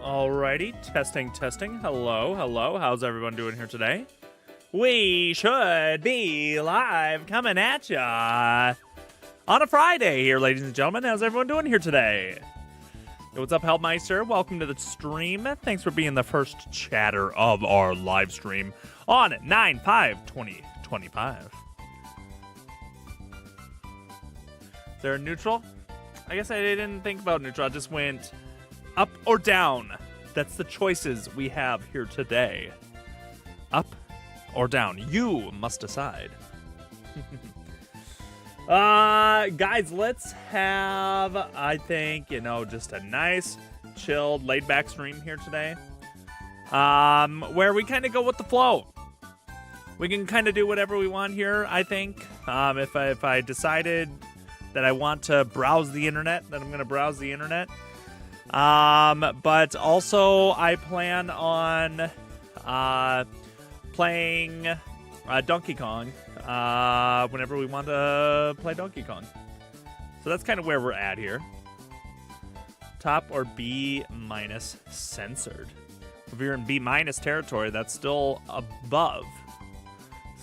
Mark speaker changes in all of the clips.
Speaker 1: Alrighty, testing. Hello. How's everyone doing here today? We should be live coming at ya on a Friday here, ladies and gentlemen. How's everyone doing here today? Hey, what's up, Helpmeister? Welcome to the stream. Thanks for being the first chatter of our live stream on 9/5/2025. Is there a neutral? I guess I didn't think about neutral. I just went up or down. That's the choices we have here today. Up or down. You must decide. Guys, let's have, I think, just a nice, chilled, laid-back stream here today. Where we kind of go with the flow. We can kind of do whatever we want here, I think. If I decided that I want to browse the internet, then I'm going to browse the internet. But also I plan on playing Donkey Kong whenever we want to play Donkey Kong. So that's kind of where we're at here. Top or B- censored. If you're in B- territory, that's still above.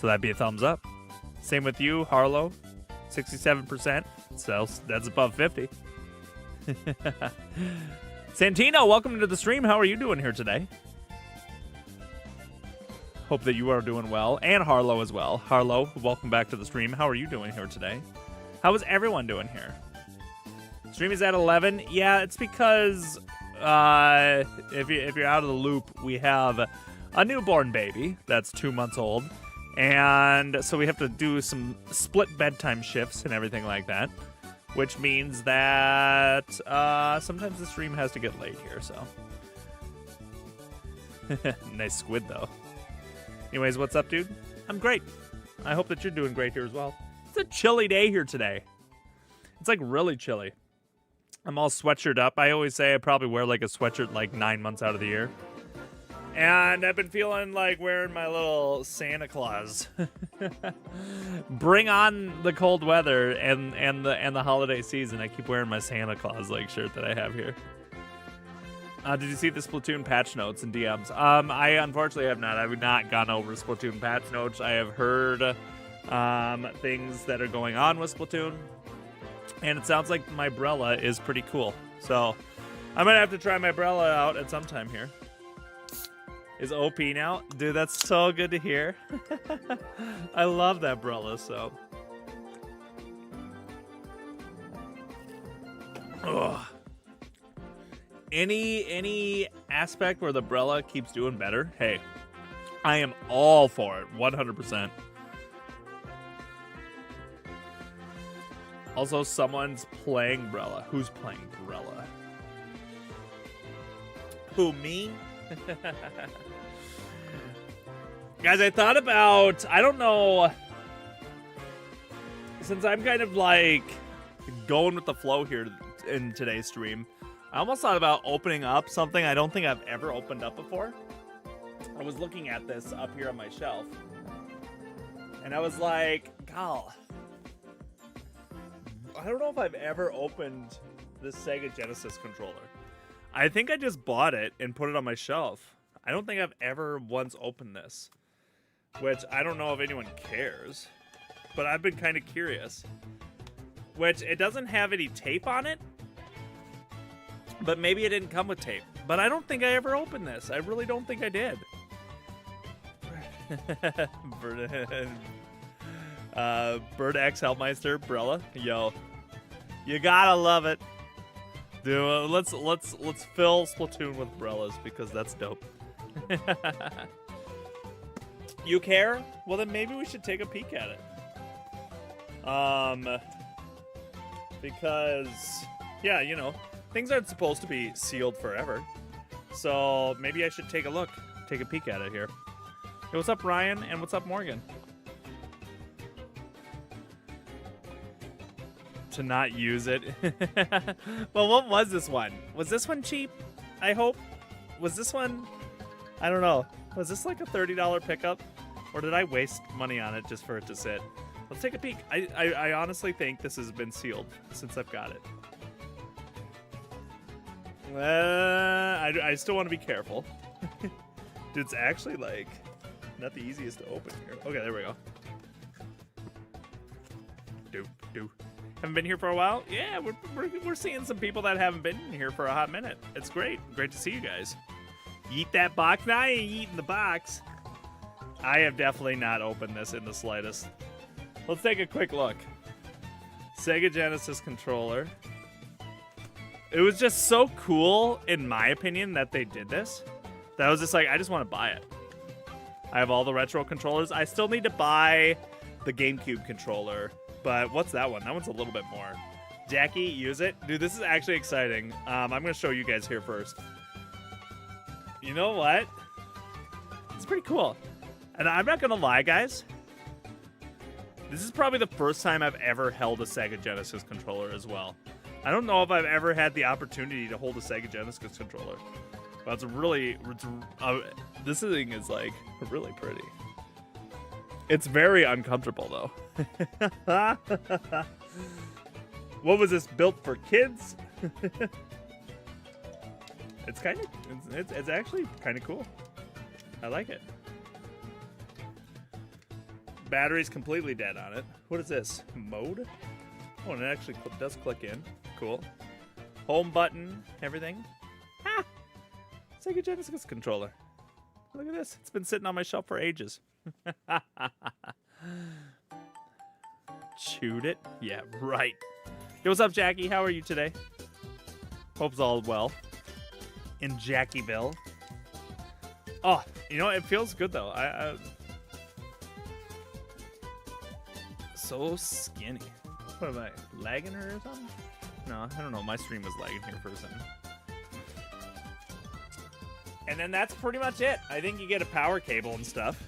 Speaker 1: So that'd be a thumbs up. Same with you, Harlow. 67%. So that's above 50. Santino, welcome to the stream. How are you doing here today? Hope that you are doing well. And Harlow as well. Harlow, welcome back to the stream. How are you doing here today? How is everyone doing here? Stream is at 11. Yeah, it's because if you're out of the loop, we have a newborn baby that's 2 months old. And so we have to do some split bedtime shifts and everything like that. Which means that sometimes the stream has to get late here, so. Nice squid, though. Anyways, what's up, dude? I'm great. I hope that you're doing great here as well. It's a chilly day here today. It's like really chilly. I'm all sweatshirted up. I always say I probably wear like a sweatshirt like 9 months out of the year. And I've been feeling like wearing my little Santa Claus. Bring on the cold weather and the holiday season. I keep wearing my Santa Claus like shirt that I have here. Did you see the Splatoon patch notes and DMs? I unfortunately have not. I have not gone over Splatoon patch notes. I have heard things that are going on with Splatoon, and it sounds like my Brella is pretty cool. So I'm gonna have to try my Brella out at some time here. Is OP now? Dude, that's so good to hear. I love that Brella, so. Ugh. Any aspect where the Brella keeps doing better, hey, I am all for it, 100%. Also, someone's playing Brella. Who's playing Brella? Who, me? Guys, I thought about, I don't know, since I'm kind of like going with the flow here in today's stream, I almost thought about opening up something I don't think I've ever opened up before. I was looking at this up here on my shelf, and I was like, "Gal, I don't know if I've ever opened this Sega Genesis controller. I think I just bought it and put it on my shelf. I don't think I've ever once opened this, which I don't know if anyone cares, but I've been kind of curious. Which, it doesn't have any tape on it, but maybe it didn't come with tape. But I don't think I ever opened this. I really don't think I did. Bird X Helpmeister, Brella, yo, you gotta love it. Dude, let's fill Splatoon with Brellas because that's dope. You care? Well, then maybe we should take a peek at it. Because, yeah, things aren't supposed to be sealed forever. So maybe I should take a peek at it here. Hey, what's up, Ryan? And what's up, Morgan? To not use it. Well, what was this one? Was this one cheap? I hope. Was this one? I don't know. Was this like a $30 pickup? Or did I waste money on it just for it to sit? Let's take a peek. I honestly think this has been sealed since I've got it. I still want to be careful. Dude, it's actually like not the easiest to open here. Okay, there we go. Do. Haven't been here for a while? Yeah, we're seeing some people that haven't been here for a hot minute. It's great. Great to see you guys. You eat that box? No, I ain't eating the box. I have definitely not opened this in the slightest. Let's take a quick look. Sega Genesis controller. It was just so cool, in my opinion, that they did this. That I was just like, I just want to buy it. I have all the retro controllers. I still need to buy the GameCube controller. But what's that one? That one's a little bit more. Jackie, use it. Dude, this is actually exciting. I'm going to show you guys here first. You know what? It's pretty cool. And I'm not going to lie, guys. This is probably the first time I've ever held a Sega Genesis controller as well. I don't know if I've ever had the opportunity to hold a Sega Genesis controller. But it's really... this thing is, like, really pretty. It's very uncomfortable, though. What was this, built for kids? It's kind of, it's actually kind of cool. I like it. Battery's completely dead on it. What is this? Mode? Oh, and it actually does click in. Cool. Home button, everything. Ha! Sega Genesis controller. Look at this. It's been sitting on my shelf for ages. Chewed it? Yeah, right. Yo, what's up, Jackie? How are you today? Hope's all well. In Jackieville. Oh, you know, it feels good, though. So skinny. What am I, lagging her or something? No, I don't know. My stream was lagging here for a second. And then that's pretty much it. I think you get a power cable and stuff.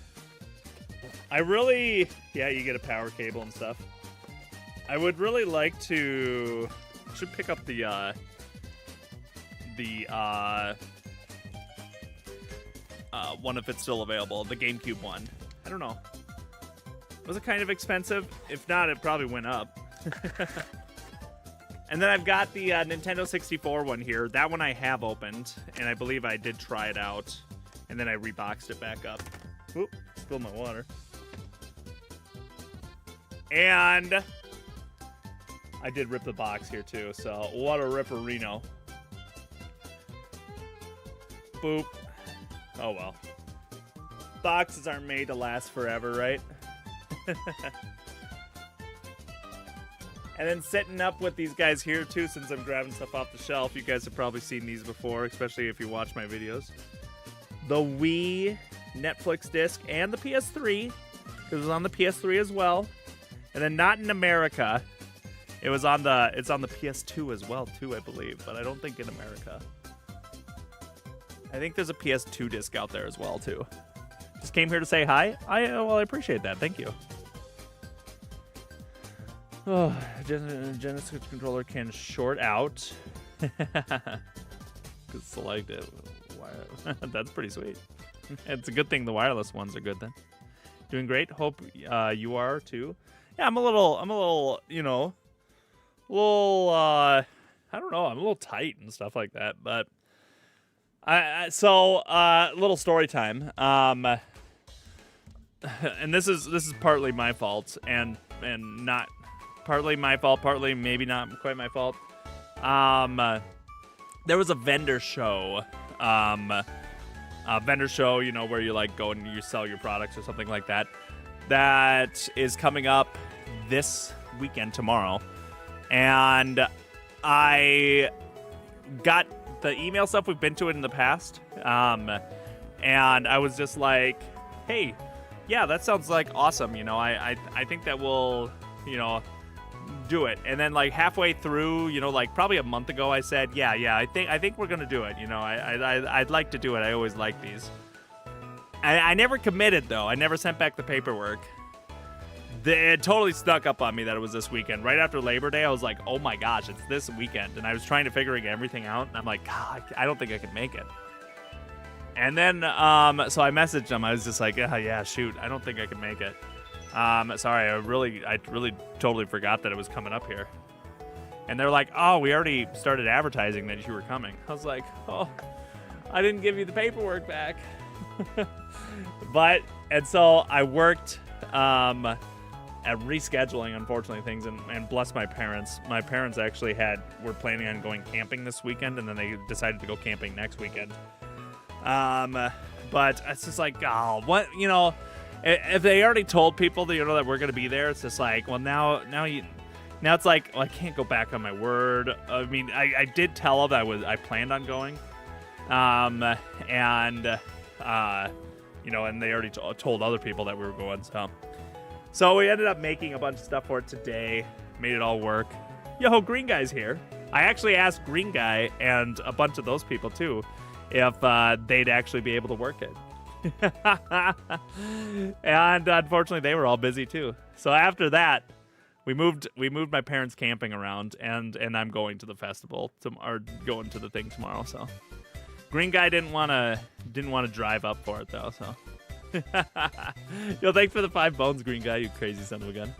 Speaker 1: Yeah, you get a power cable and stuff. I would really like to... should pick up the one if it's still available. The GameCube one. I don't know. Was it kind of expensive? If not, it probably went up. And then I've got the Nintendo 64 one here. That one I have opened, and I believe I did try it out. And then I reboxed it back up. Oop, spilled my water. And I did rip the box here too, so what a ripperino. Boop. Oh well. Boxes aren't made to last forever, right? And then setting up with these guys here too, since I'm grabbing stuff off the shelf. You guys have probably seen these before, especially if you watch my videos. The Wii Netflix disc and the PS3. It was on the PS3 as well. And then not in America. It's on the PS2 as well too, I believe, but I don't think in America. I think there's a PS2 disc out there as well too. Just came here to say hi. I appreciate that. Thank you. Oh, Genesis controller can short out. Select it. That's pretty sweet. It's a good thing the wireless ones are good then. Doing great. Hope you are too. Yeah, I'm a little, you know, I don't know. I'm a little tight and stuff like that, but little story time. And this is partly my fault and not partly my fault, partly maybe not quite my fault. There was a vendor show, you know, where you like go and you sell your products or something like that. That is coming up this weekend tomorrow. And I got the email stuff. We've been to it in the past. And I was just like, hey, yeah, that sounds like awesome. You know, I think that we'll, you know, do it. And then like halfway through, you know, like probably a month ago, I said, yeah, I think we're going to do it. You know, I'd like to do it. I always like these. I never committed though. I never sent back the paperwork. It totally snuck up on me that it was this weekend. Right after Labor Day, I was like, oh my gosh, it's this weekend. And I was trying to figure everything out. And I'm like, God, I don't think I can make it. And then, so I messaged them. I was just like, yeah, shoot, I don't think I can make it. Sorry, I really totally forgot that it was coming up here. And they're like, oh, we already started advertising that you were coming. I was like, oh, I didn't give you the paperwork back. And so I worked at rescheduling, unfortunately, things, and bless my parents. My parents actually were planning on going camping this weekend, and then they decided to go camping next weekend. But it's just like, oh, what, if they already told people that, that we're going to be there, it's just like, well, now it's like, well, I can't go back on my word. I mean, I did tell them I planned on going. And they already told other people that we were going, so we ended up making a bunch of stuff for it today, made it all work. Yo, Green Guy's here. I actually asked Green Guy and a bunch of those people too if they'd actually be able to work it. And unfortunately they were all busy too. So after that, we moved my parents camping around, and I'm going to the festival or going to the thing tomorrow, so Green Guy didn't want to drive up for it though, so. Yo, thanks for the 5 bones, Green Guy, you crazy son of a gun.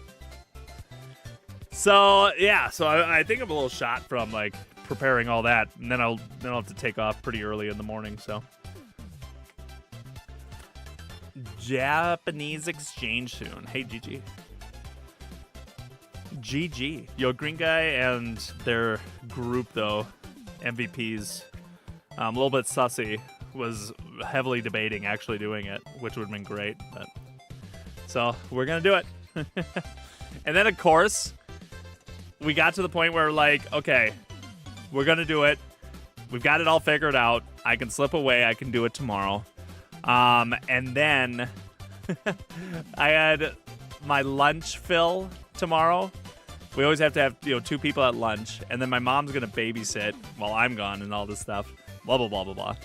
Speaker 1: So yeah, I think I'm a little shot from like preparing all that, and then I'll have to take off pretty early in the morning. So Japanese exchange soon. Hey, GG. Yo, Green Guy and their group though, MVPs. A little bit sussy, was heavily debating actually doing it, which would have been great. But so we're gonna do it. And then of course we got to the point where like, okay, we're gonna do it. We've got it all figured out. I can slip away. I can do it tomorrow. And then I had my lunch fill tomorrow. We always have to have 2 people at lunch, and then my mom's gonna babysit while I'm gone and all this stuff. Blah, blah, blah, blah, blah.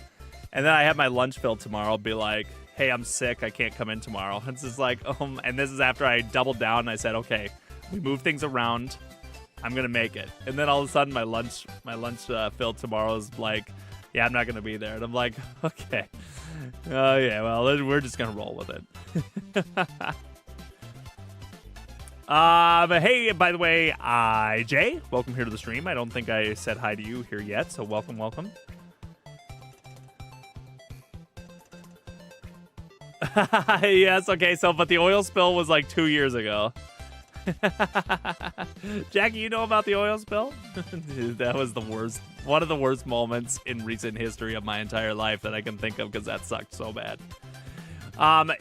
Speaker 1: And then I have my lunch filled tomorrow. Be like, hey, I'm sick. I can't come in tomorrow. It's just like, and this is after I doubled down and I said, okay, we move things around. I'm going to make it. And then all of a sudden my lunch filled tomorrow is like, yeah, I'm not going to be there. And I'm like, okay. Oh, yeah, well, we're just going to roll with it. Hey, by the way, Jay, welcome here to the stream. I don't think I said hi to you here yet, so welcome. Yes, okay, but the oil spill was like 2 years ago. Jackie, you know about the oil spill? Dude, that was the worst, one of the worst moments in recent history of my entire life that I can think of, because that sucked so bad.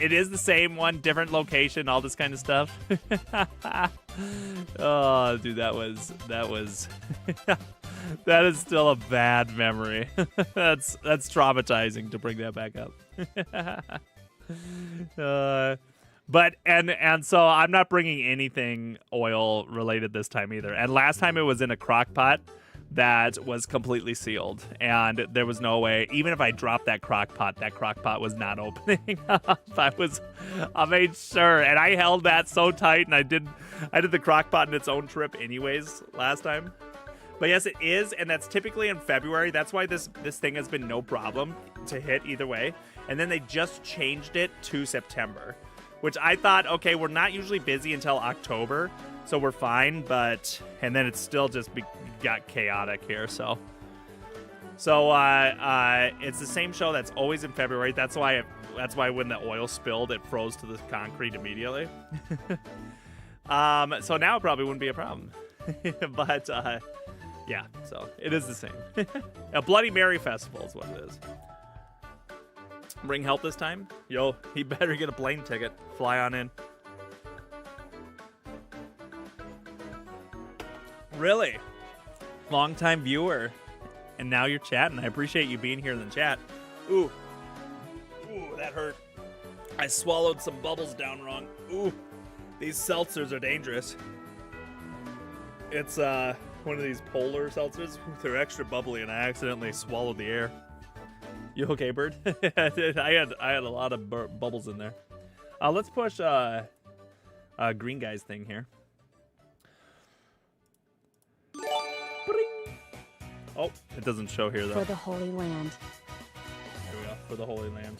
Speaker 1: It is the same one, different location, all this kind of stuff. Oh, dude, that was that is still a bad memory. That's traumatizing to bring that back up. But so I'm not bringing anything oil related this time either. And last time it was in a crock pot that was completely sealed, and there was no way, even if I dropped that crock pot was not opening up. I made sure, and I held that so tight, and I did the crock pot in its own trip anyways last time. But yes, it is, and that's typically in February. That's why this thing has been no problem to hit either way. And then they just changed it to September, which I thought, okay, we're not usually busy until October, so we're fine. And then it's still just got chaotic here. So it's the same show that's always in February. That's why when the oil spilled, it froze to the concrete immediately. So now it probably wouldn't be a problem. But yeah, so it is the same. A Bloody Mary festival is what it is. Bring help this time? Yo, he better get a plane ticket. Fly on in. Really? Long-time viewer. And now you're chatting. I appreciate you being here in the chat. Ooh, that hurt. I swallowed some bubbles down wrong. Ooh, these seltzers are dangerous. It's one of these polar seltzers. They're extra bubbly, and I accidentally swallowed the air. You okay, Bird? I had a lot of bubbles in there. Let's push Green Guy's thing here. Oh, it doesn't show here though.
Speaker 2: For the Holy Land.
Speaker 1: Here we go. For the Holy Land.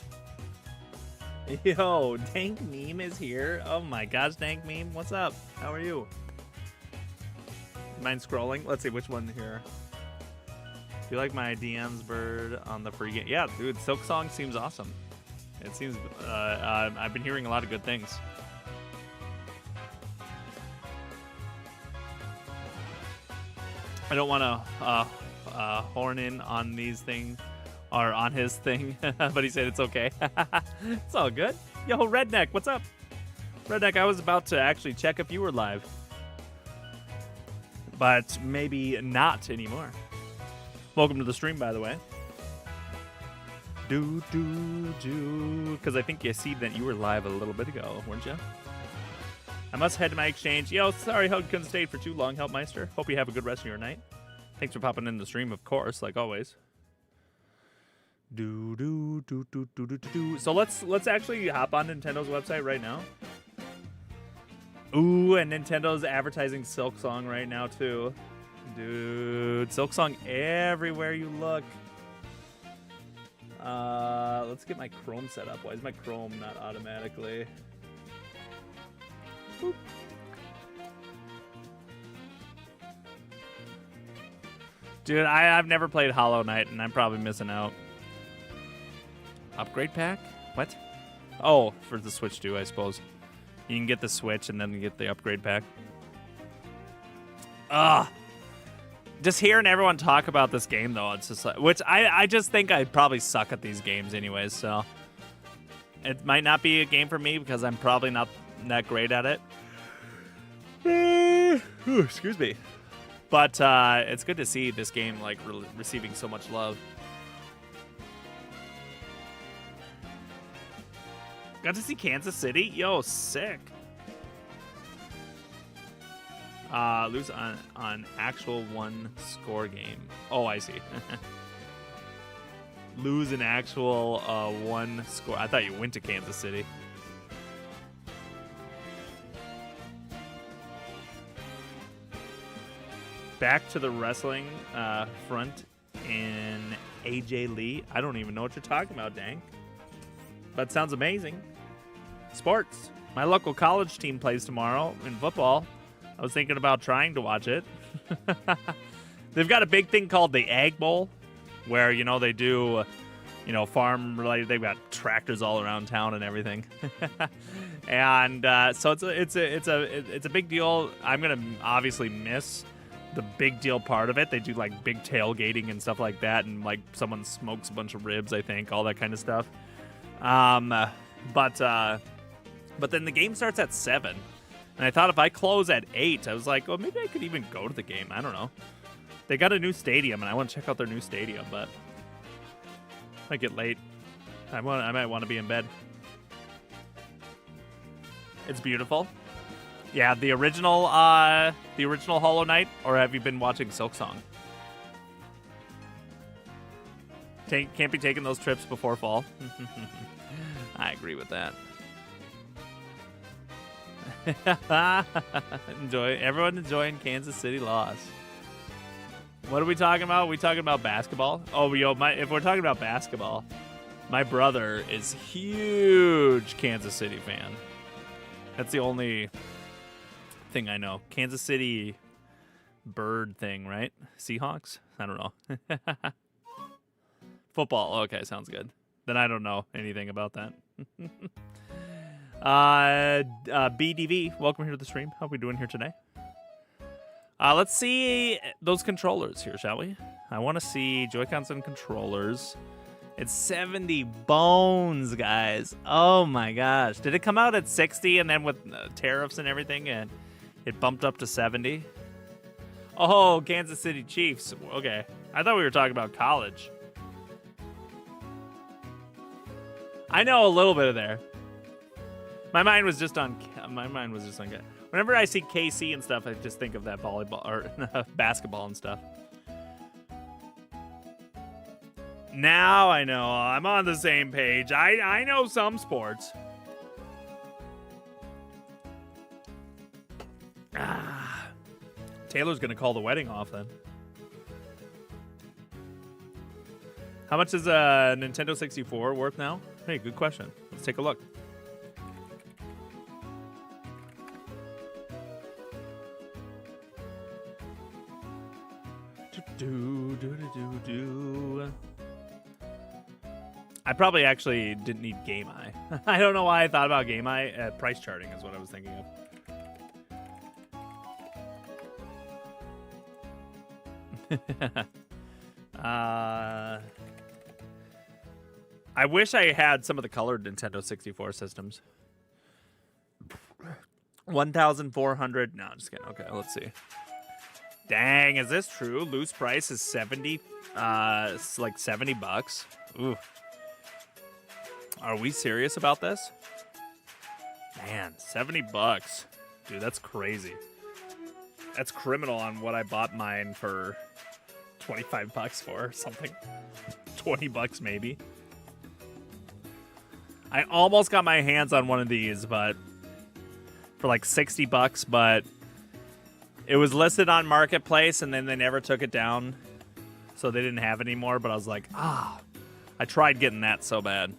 Speaker 1: Yo, Dank Meme is here. Oh my gosh, Dank Meme, what's up? How are you? Mind scrolling? Let's see which one here. Do you like my DM's bird on the free game? Yeah, dude, Silk Song seems awesome. It seems, I've been hearing a lot of good things. I don't want to horn in on these things, or on his thing, but he said it's okay. It's all good. Yo, Redneck, what's up? Redneck, I was about to actually check if you were live, but maybe not anymore. Welcome to the stream, by the way. Because I think you see that you were live a little bit ago, weren't you? I must head to my exchange. Yo, sorry, Hug couldn't stay for too long, Helpmeister. Hope you have a good rest of your night. Thanks for popping in the stream, of course, like always. So let's actually hop on Nintendo's website right now. Ooh, and Nintendo's advertising Silk Song right now too. Dude, Silk Song everywhere you look. Let's get my Chrome set up. Why is my Chrome not automatically? Boop. Dude, I've never played Hollow Knight, and I'm probably missing out. Upgrade pack? What? Oh, for the Switch too, I suppose. You can get the Switch and then you get the upgrade pack. Ugh. Just hearing everyone talk about this game, though, it's just like, which I just think I probably suck at these games anyways, so it might not be a game for me because I'm probably not that great at it. Ooh, excuse me. But it's good to see this game like receiving so much love. Got to see Kansas City? Yo, sick. Lose on actual one score game. Oh, I see. Lose an actual one score. I thought you went to Kansas City. Back to the wrestling front in AJ Lee. I don't even know what you're talking about, Dank. But sounds amazing. Sports. My local college team plays tomorrow in football. I was thinking about trying to watch it. They've got a big thing called the Egg Bowl, where, you know, they do, you know, farm related. They've got tractors all around town and everything. And so it's a big deal. I'm gonna obviously miss the big deal part of it. They do like big tailgating and stuff like that, and like someone smokes a bunch of ribs, I think, all that kind of stuff. But then the game starts at 7. And I thought if I close at 8, I was like, well, maybe I could even go to the game. I don't know. They got a new stadium, and I want to check out their new stadium, but I might get late. I might want to be in bed. It's beautiful. Yeah, the original Hollow Knight, or have you been watching Silk Song? Can't be taking those trips before fall. I agree with that. Everyone enjoying Kansas City loss. What are we talking about? Are we talking about basketball? Oh, if we're talking about basketball, my brother is huge Kansas City fan. That's the only thing I know. Kansas City bird thing, right? Seahawks? I don't know. Football. Okay, sounds good. Then I don't know anything about that. BDV, welcome here to the stream. How are we doing here today? Let's see those controllers here, shall we? I want to see Joy-Cons and controllers. It's 70 bones, guys. Oh my gosh. Did it come out at 60 and then with tariffs and everything and it bumped up to 70? Oh, Kansas City Chiefs. Okay. I thought we were talking about college. I know a little bit of there. My mind was just on whenever I see KC and stuff, I just think of that volleyball or basketball and stuff. Now I know. I'm on the same page. I know some sports. Taylor's gonna call the wedding off then. How much is a Nintendo 64 worth now? Hey, good question. Let's take a look. I probably actually didn't need Game Eye. I don't know why I thought about Game Eye. Price charting is what I was thinking of. I wish I had some of the colored Nintendo 64 systems. 1,400. No, I'm just kidding. Okay, let's see. Dang, is this true? Loose price is 70. It's like $70. Ooh. Are we serious about this? Man, $70. Dude, that's crazy. That's criminal on what I bought mine for $25 for or something. $20 maybe. I almost got my hands on one of these, but for like $60, but it was listed on Marketplace and then they never took it down. So they didn't have it anymore, but I was like, I tried getting that so bad.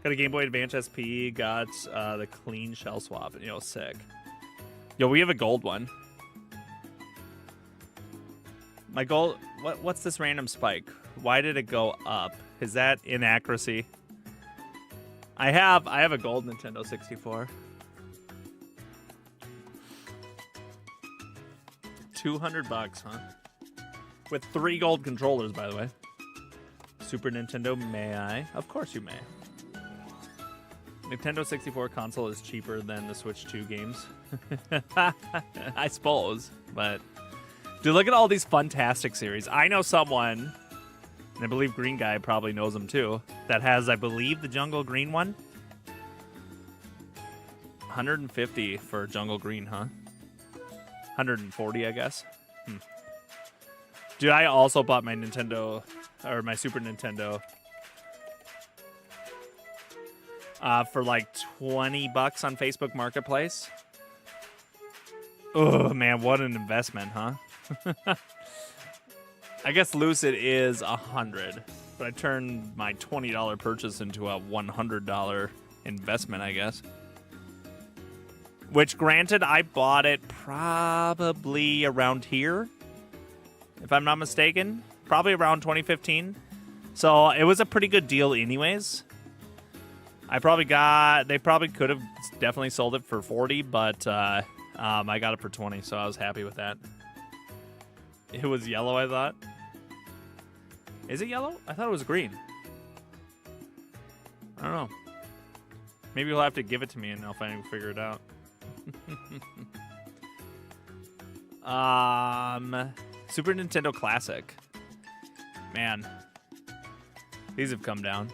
Speaker 1: Got a Game Boy Advance SP, got the clean shell swap, sick. Yo, we have a gold one. My gold, what's this random spike? Why did it go up? Is that inaccuracy? I have a gold Nintendo 64. $200, huh? With 3 gold controllers, by the way. Super Nintendo, may I? Of course you may. Nintendo 64 console is cheaper than the Switch 2 games. I suppose, but... Dude, look at all these Funtastic series. I know someone, and I believe Green Guy probably knows them too, that has, I believe, the Jungle Green one. 150 for Jungle Green, huh? 140, I guess. Dude, I also bought my Nintendo, or my Super Nintendo, for like $20 on Facebook Marketplace. Oh man, what an investment, huh? I guess Lucid is $100, but I turned my $20 purchase into a $100 investment, I guess. Which, granted, I bought it probably around here, if I'm not mistaken. Probably around 2015. So it was a pretty good deal anyways. They probably could have definitely sold it for 40, but I got it for 20, so I was happy with that. It was yellow, I thought. Is it yellow? I thought it was green. I don't know. Maybe you'll have to give it to me and I'll finally figure it out. Super Nintendo Classic. Man. These have come down.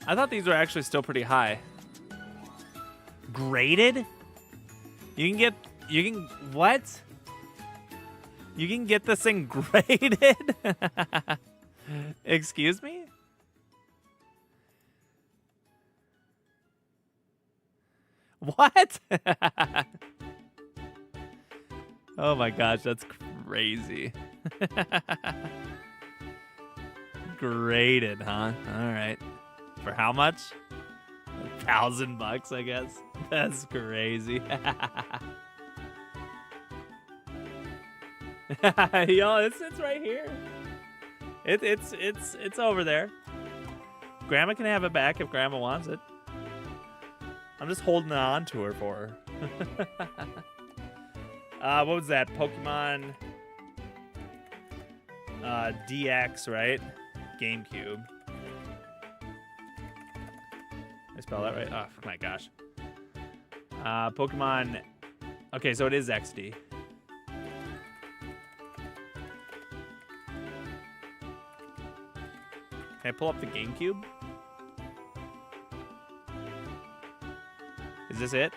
Speaker 1: I thought these were actually still pretty high. Graded? What? You can get this thing graded? Excuse me? What? Oh my gosh, that's crazy. Graded, huh? All right. For how much? $1,000, I guess. That's crazy. Yo, it's right here. It's over there. Grandma can have it back if Grandma wants it. I'm just holding on to her for her. What was that? Pokemon DX, right? GameCube. I spell that right? Oh my gosh. Pokemon. Okay, so it is XD. Can I pull up the GameCube? Is this it?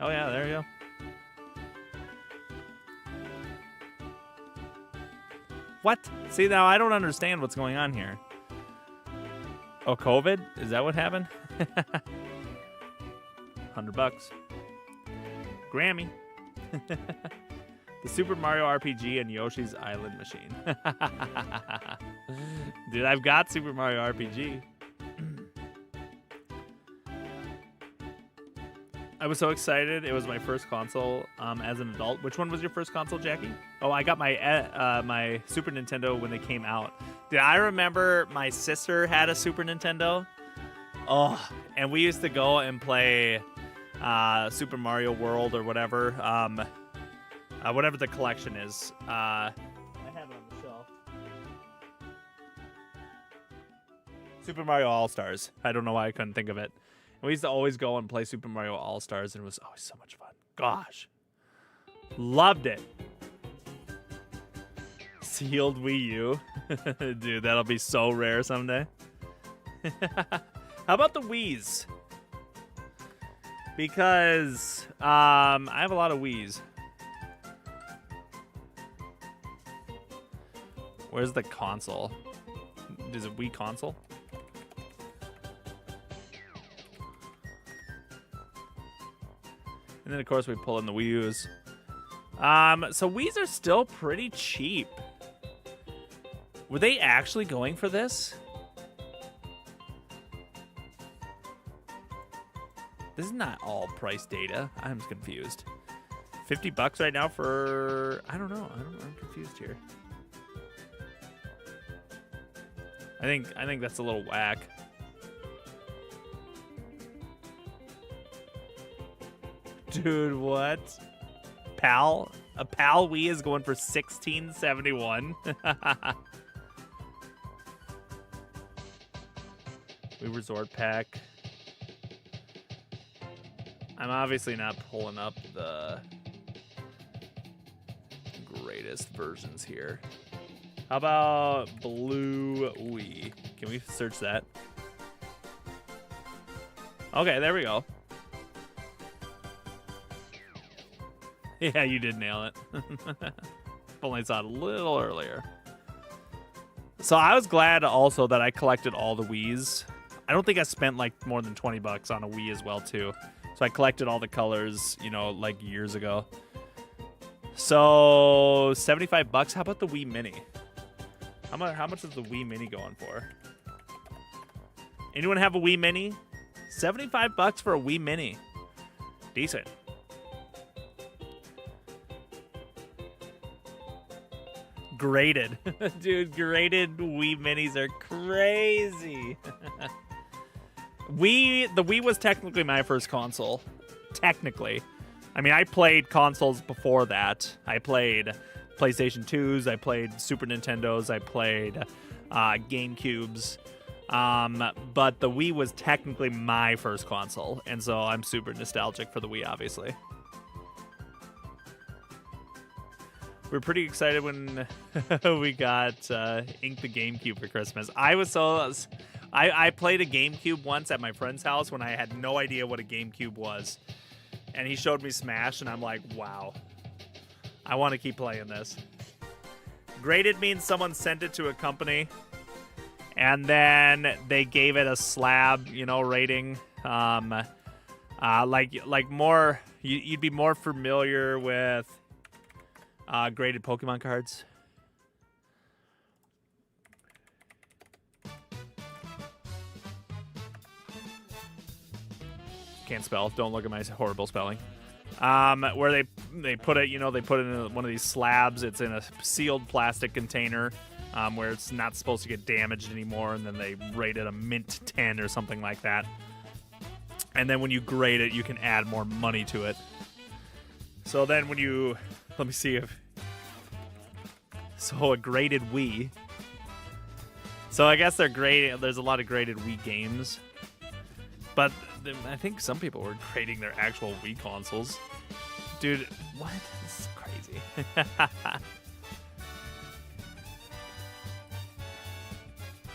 Speaker 1: Oh yeah, there you go. What? See, now I don't understand what's going on here. Oh, COVID? Is that what happened? $100. Grammy. The Super Mario RPG and Yoshi's Island Machine. Dude, I've got Super Mario RPG. I was so excited. It was my first console as an adult. Which one was your first console, Jackie? Oh, I got my my Super Nintendo when they came out. Dude, I remember my sister had a Super Nintendo. Oh, and we used to go and play Super Mario World or whatever. Whatever the collection is. I have it on the shelf. Super Mario All-Stars. I don't know why I couldn't think of it. And we used to always go and play Super Mario All-Stars, and it was always so much fun. Gosh. Loved it. Sealed Wii U. Dude, that'll be so rare someday. How about the Wiis? Because I have a lot of Wiis. Where's the console? Is it Wii console? And then, of course, we pull in the Wii U's. So Wii's are still pretty cheap. Were they actually going for this? This is not all price data. I'm confused. $50 right now for... I don't know. I'm confused here. I think that's a little whack. Dude, what? PAL? A PAL Wii is going for $16.71. Wii Resort Pack. I'm obviously not pulling up the greatest versions here. How about Blue Wii? Can we search that? Okay, there we go. Yeah, you did nail it. Only saw it a little earlier. So I was glad also that I collected all the Wiis. I don't think I spent like more than $20 on a Wii as well too. So I collected all the colors, you know, like years ago. So $75. How about the Wii Mini? How much is the Wii Mini going for? Anyone have a Wii Mini? $75 for a Wii Mini. Decent. Graded. Dude, graded Wii Minis are crazy. The Wii was technically my first console. Technically. I mean, I played consoles before that. I played PlayStation 2s, I played Super Nintendos, I played GameCubes. But the Wii was technically my first console, and so I'm super nostalgic for the Wii, obviously. We were pretty excited when we got Ink the GameCube for Christmas. I played a GameCube once at my friend's house when I had no idea what a GameCube was. And he showed me Smash, and I'm like, wow. I want to keep playing this. Graded means someone sent it to a company, and then they gave it a slab, you know, rating. Like more, you'd be more familiar with graded Pokemon cards. Can't spell. Don't look at my horrible spelling. Where they put it, you know, they put it in one of these slabs. It's in a sealed plastic container where it's not supposed to get damaged anymore, and then they rate it a mint 10 or something like that. And then when you grade it, you can add more money to it. So then when you... Let me see if... So a graded Wii. So I guess they're graded. There's a lot of graded Wii games. But I think some people were grading their actual Wii consoles. Dude, what? This is crazy.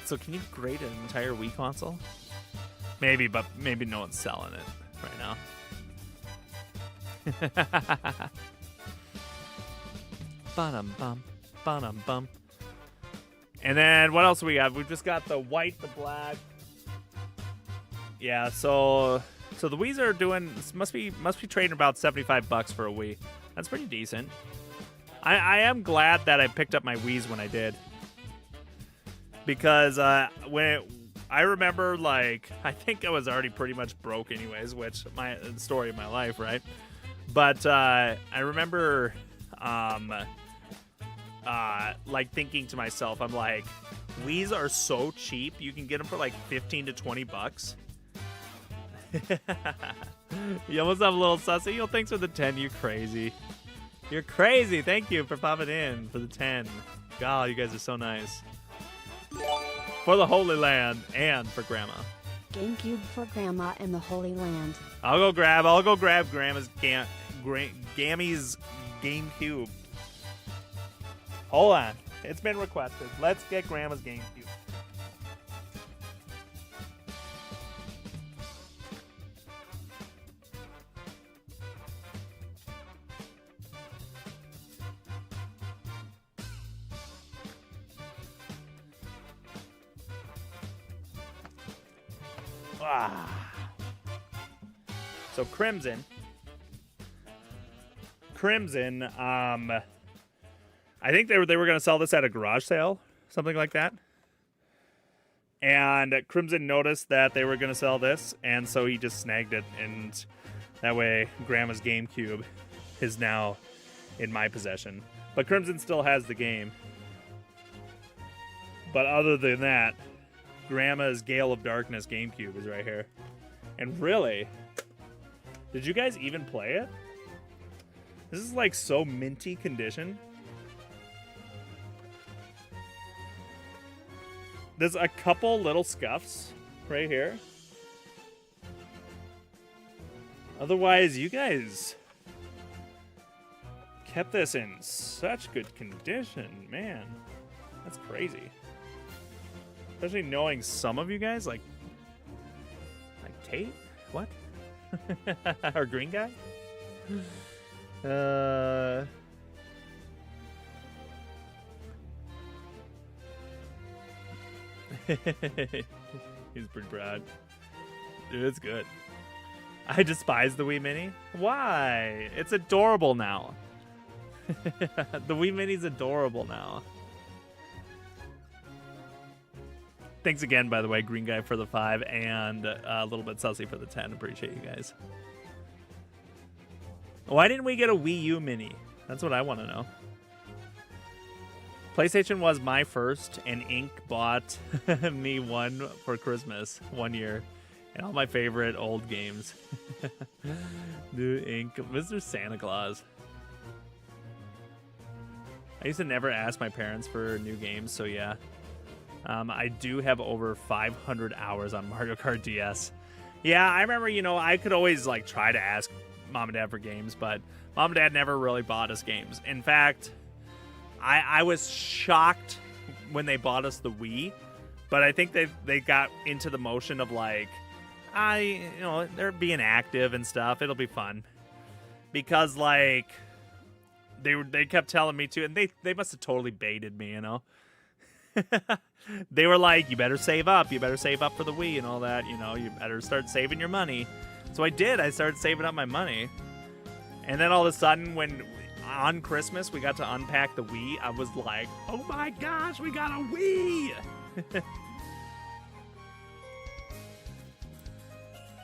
Speaker 1: So can you grade an entire Wii console? Maybe, but maybe no one's selling it right now. Ba-dum-bum, ba-dum-bum. And then what else we got? We've just got the white, the black. Yeah, so the Wiis are doing must be trading about $75 for a Wii. That's pretty decent. I am glad that I picked up my Wiis when I did, because I I remember, like, I think I was already pretty much broke anyways, which the story of my life, right? But I remember, like, thinking to myself, I'm like, Wii's are so cheap. You can get them for like 15 to 20 bucks. You almost have a little sussy. Yo, thanks for the 10. You crazy. You're crazy. Thank you for popping in for the 10. God, you guys are so nice. For the Holy Land and for Grandma.
Speaker 2: GameCube for Grandma in the Holy Land.
Speaker 1: I'll go grab Grandma's Gammy's GameCube. Hold on. It's been requested. Let's get Grandma's GameCube. So Crimson, I think they were going to sell this at a garage sale, something like that. And Crimson noticed that they were going to sell this, and so he just snagged it. And that way, Grandma's GameCube is now in my possession. But Crimson still has the game. But other than that, Grandma's Gale of Darkness GameCube is right here. And really, did you guys even play it? This is like so minty condition. There's a couple little scuffs right here. Otherwise, you guys kept this in such good condition, man. That's crazy. Especially knowing some of you guys, like Tate? What? Our green guy? He's pretty proud. Dude, it's good. I despise the Wii Mini. Why? It's adorable now. The Wii Mini's adorable now. Thanks again, by the way, Green Guy for the 5 and a little bit sussy for the 10. Appreciate you guys. Why didn't we get a Wii U Mini? That's what I want to know. PlayStation was my first, and Inc. bought me one for Christmas 1 year. And all my favorite old games. Dude, Inc. Mr. Santa Claus. I used to never ask my parents for new games, so yeah. I do have over 500 hours on Mario Kart DS. Yeah, I remember, you know, I could always, like, try to ask Mom and Dad for games, but Mom and Dad never really bought us games. In fact, I was shocked when they bought us the Wii, but I think they got into the motion of, like, they're being active and stuff. It'll be fun. Because, like, they kept telling me to, and they must have totally baited me, you know? They were like, you better save up. You better save up for the Wii and all that. You know, you better start saving your money. So I did. I started saving up my money. And then all of a sudden, when on Christmas we got to unpack the Wii, I was like, oh my gosh, we got a Wii!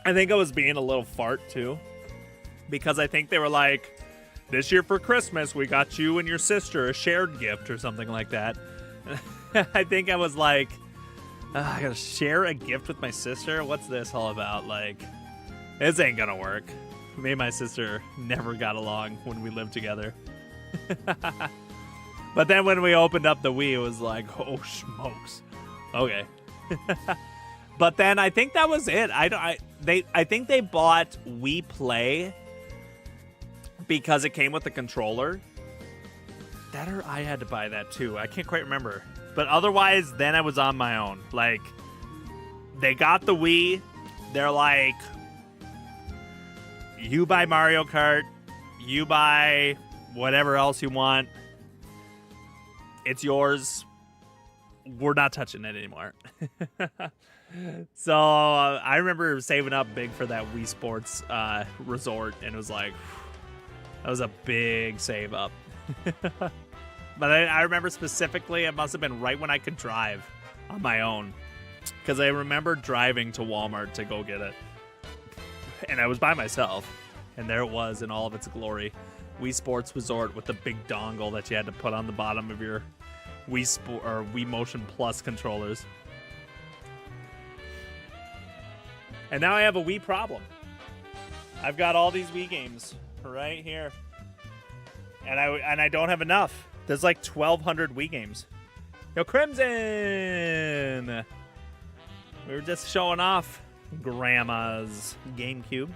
Speaker 1: I think I was being a little fart too. Because I think they were like, this year for Christmas, we got you and your sister a shared gift or something like that. I think I was like, I gotta share a gift with my sister? What's this all about? Like, this ain't gonna work. Me and my sister never got along when we lived together. But then when we opened up the Wii, it was like, oh, smokes. Okay. But then I think that was it. I think they bought Wii Play because it came with the controller. That or I had to buy that too. I can't quite remember. But otherwise, then I was on my own. Like, they got the Wii. They're like, you buy Mario Kart. You buy whatever else you want. It's yours. We're not touching it anymore. So I remember saving up big for that Wii Sports resort. And it was like, that was a big save up. But I remember specifically, it must have been right when I could drive on my own. Because I remember driving to Walmart to go get it. And I was by myself. And there it was in all of its glory. Wii Sports Resort with the big dongle that you had to put on the bottom of your Wii Motion Plus controllers. And now I have a Wii problem. I've got all these Wii games right here. And I don't have enough. There's like 1,200 Wii games. Yo, Crimson! We were just showing off Grandma's GameCube.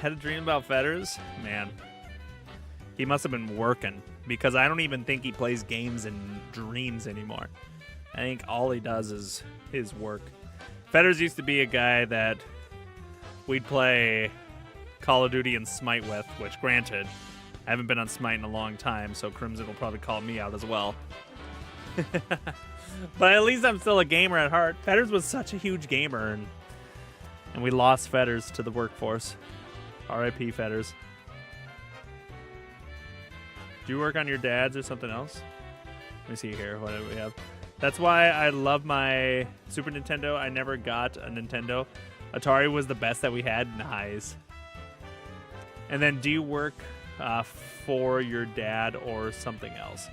Speaker 1: Had a dream about Fetters? Man. He must have been working, because I don't even think he plays games in dreams anymore. I think all he does is his work. Fetters used to be a guy that we'd play Call of Duty and Smite with, which granted, I haven't been on Smite in a long time, so Crimson will probably call me out as well. But at least I'm still a gamer at heart. Fetters was such a huge gamer, and we lost Fetters to the workforce. R.I.P. Fetters. Do you work on your dad's or something else? Let me see here. What do we have? That's why I love my Super Nintendo. I never got a Nintendo. Atari was the best that we had. Nice. And then do you work for your dad or something else?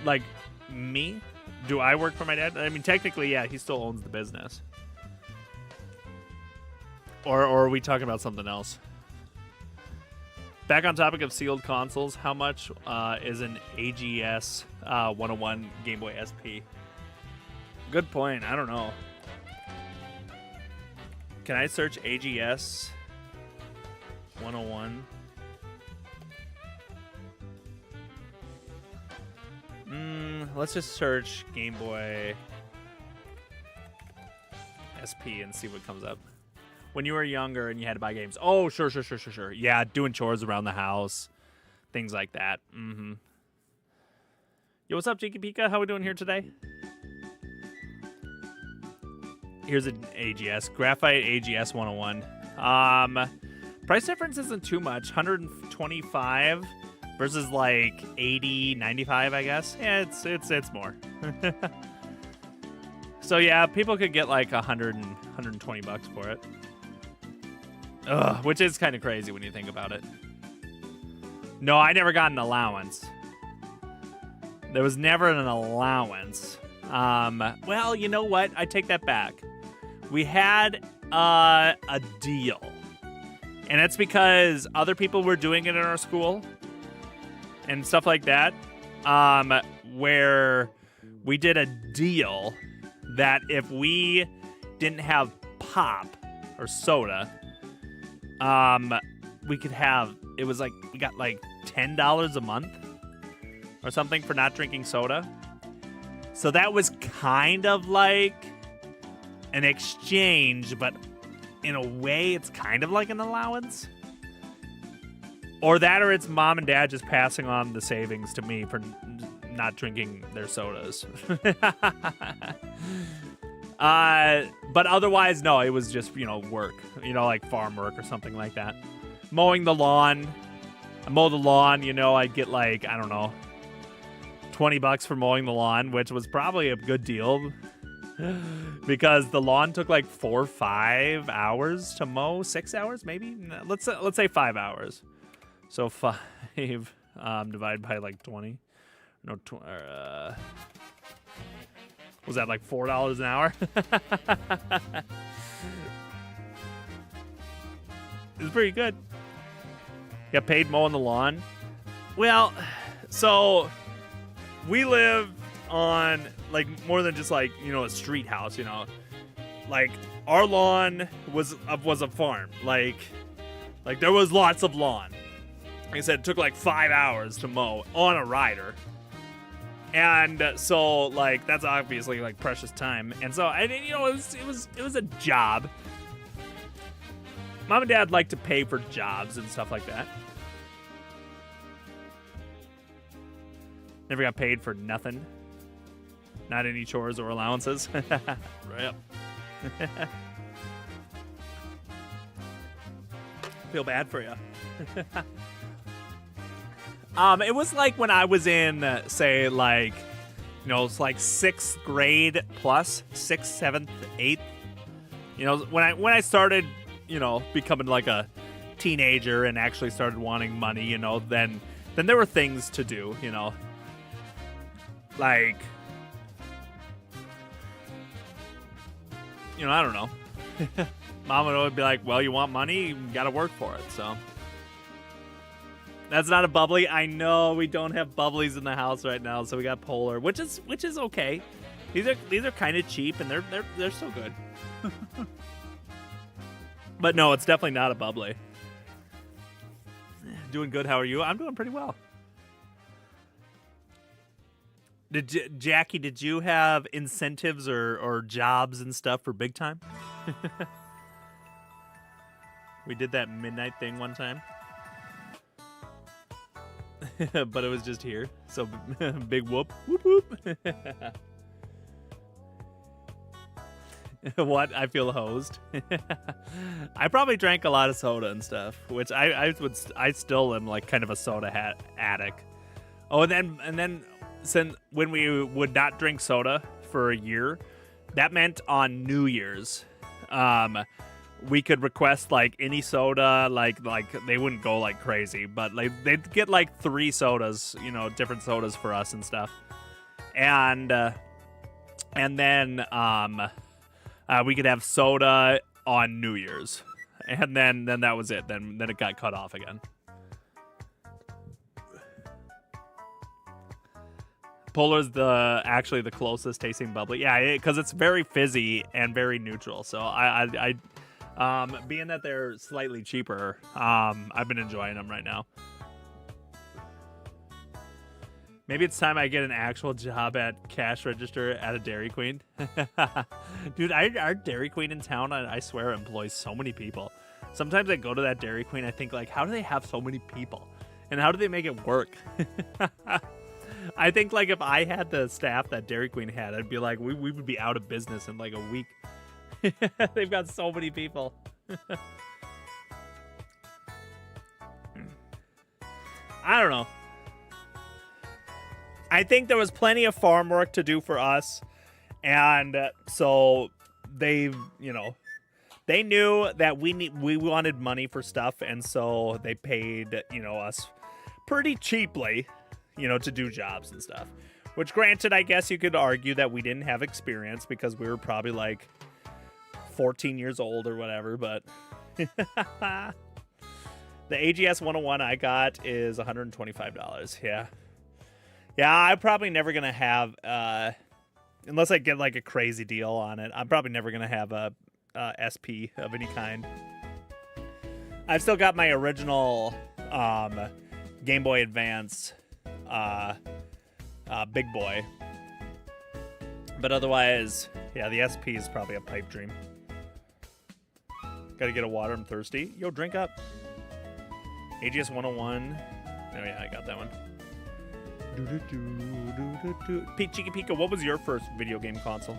Speaker 1: Like me? Do I work for my dad? I mean, technically, yeah, he still owns the business. Or are we talking about something else? Back on topic of sealed consoles, how much is an AGS 101 Game Boy SP? Good point. I don't know. Can I search AGS 101? Let's just search Game Boy SP and see what comes up. When you were younger and you had to buy games. Oh, sure. Yeah, doing chores around the house. Things like that. Mm-hmm. Yo, what's up, Jakey Pika? How we doing here today? Here's an AGS. Graphite AGS 101. Price difference isn't too much. 125 versus like 80, 95, I guess. Yeah, it's more. So yeah, people could get like 100 and 120 bucks for it. Ugh, which is kind of crazy when you think about it. No, I never got an allowance. There was never an allowance. Well, you know what? I take that back. We had a deal. And that's because other people were doing it in our school and stuff like that. Where we did a deal that if we didn't have pop or soda, we could have, it was like, we got like $10 a month or something for not drinking soda. So that was kind of like an exchange, but in a way it's kind of like an allowance. Or that, or it's mom and dad just passing on the savings to me for not drinking their sodas. But otherwise, no, it was just, work, like farm work or something like that. Mowing the lawn. I mow the lawn, I'd get like, I don't know, 20 bucks for mowing the lawn, which was probably a good deal because the lawn took like 4 or 5 hours to mow. 6 hours, maybe? Let's say 5 hours. So 5 divided by like 20. No, was that like $4 an hour? It was pretty good. Got paid mowing the lawn. Well, so we lived on like more than just like, a street house, Like our lawn was a farm. Like there was lots of lawn. Like I said, it took like 5 hours to mow on a rider. And so, like, that's obviously like precious time. And so, it was a job. Mom and dad like to pay for jobs and stuff like that. Never got paid for nothing. Not any chores or allowances. Right up. Feel bad for you. It was like when I was in, say, like, You know, it's like 6th grade plus 6th, 7th, 8th. You know, when I started, you know, becoming like a teenager and actually started wanting money, you know, then there were things to do, you know. Like, you know, I don't know. Mom would always be like, well, you want money? You got to work for it. So that's not a bubbly. I know we don't have bubblies in the house right now, so we got Polar, which is okay. These are kind of cheap and they're still good. But no, it's definitely not a bubbly. Doing good. How are you? I'm doing pretty well. Jackie, did you have incentives or jobs and stuff for big time? We did that midnight thing one time. But it was just here. So big whoop. Whoop whoop. What? I feel hosed. I probably drank a lot of soda and stuff, which I still am like kind of a soda addict. Oh, and then since when we would not drink soda for a year, that meant on New Year's, we could request like any soda, like they wouldn't go like crazy, but like they'd get like 3 sodas, you know, different sodas for us and stuff, and then we could have soda on New Year's, and then that was it. Then it got cut off again. Polar's actually the closest tasting bubbly. Yeah, because it's very fizzy and very neutral. So I being that they're slightly cheaper, I've been enjoying them right now. Maybe it's time I get an actual job at cash register at a Dairy Queen. Dude, our Dairy Queen in town, I swear, employs so many people. Sometimes I go to that Dairy Queen, I think, like, how do they have so many people? And how do they make it work? I think, like, if I had the staff that Dairy Queen had, I'd be like, we would be out of business in, like, a week. They've got so many people. I don't know. I think there was plenty of farm work to do for us. And so they, you know, they knew that we wanted money for stuff. And so they paid, you know, us pretty cheaply, you know, to do jobs and stuff. Which, granted, I guess you could argue that we didn't have experience because we were probably like 14 years old or whatever. But the AGS 101 I got is $125. Yeah. Yeah, I'm probably never going to have, unless I get like a crazy deal on it, I'm probably never going to have a SP of any kind. I've still got my original Game Boy Advance Big Boy. But otherwise, yeah, the SP is probably a pipe dream. Gotta get a water, I'm thirsty. Yo, drink up. AGS 101. Oh yeah, I got that one. Cheeky Pika, what was your first video game console?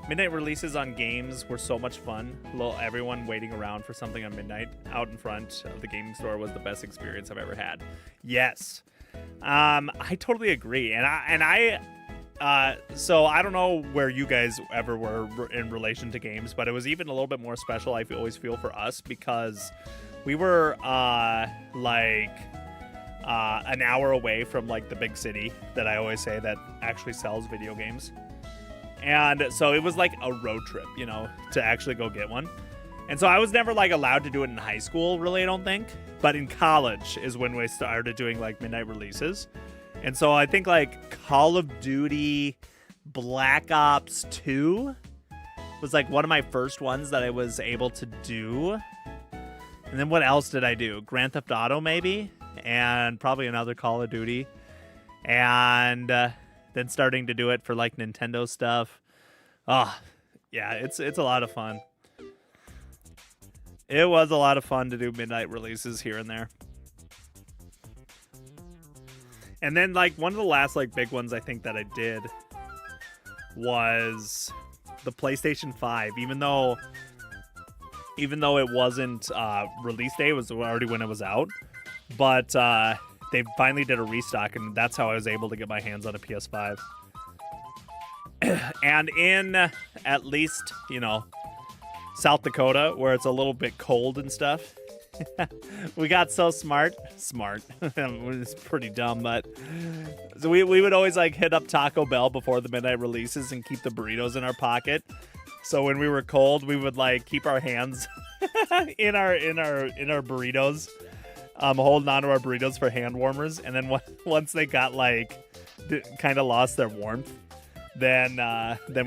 Speaker 1: Midnight releases on games were so much fun. Everyone waiting around for something on midnight out in front of the gaming store was the best experience I've ever had. Yes, I totally agree, so I don't know where you guys ever were in relation to games, but it was even a little bit more special. I always feel for us because we were an hour away from like the big city that I always say that actually sells video games. And so it was like a road trip, you know, to actually go get one. And so I was never like allowed to do it in high school, really, I don't think. But in college is when we started doing like midnight releases. And so I think like Call of Duty Black Ops 2 was like one of my first ones that I was able to do. And then what else did I do? Grand Theft Auto, maybe, and probably another Call of Duty, and then starting to do it for like Nintendo stuff. Oh, yeah, it's a lot of fun. It was a lot of fun to do midnight releases here and there. And then like one of the last like big ones I think that I did was the PlayStation 5, even though it wasn't release day, it was already when it was out. But they finally did a restock, and that's how I was able to get my hands on a PS5. And in at least, you know, South Dakota, where it's a little bit cold and stuff, we got so smart. It's pretty dumb, but so we would always like hit up Taco Bell before the midnight releases and keep the burritos in our pocket. So when we were cold, we would like keep our hands in our burritos, holding onto our burritos for hand warmers. And then once they got like kind of lost their warmth, then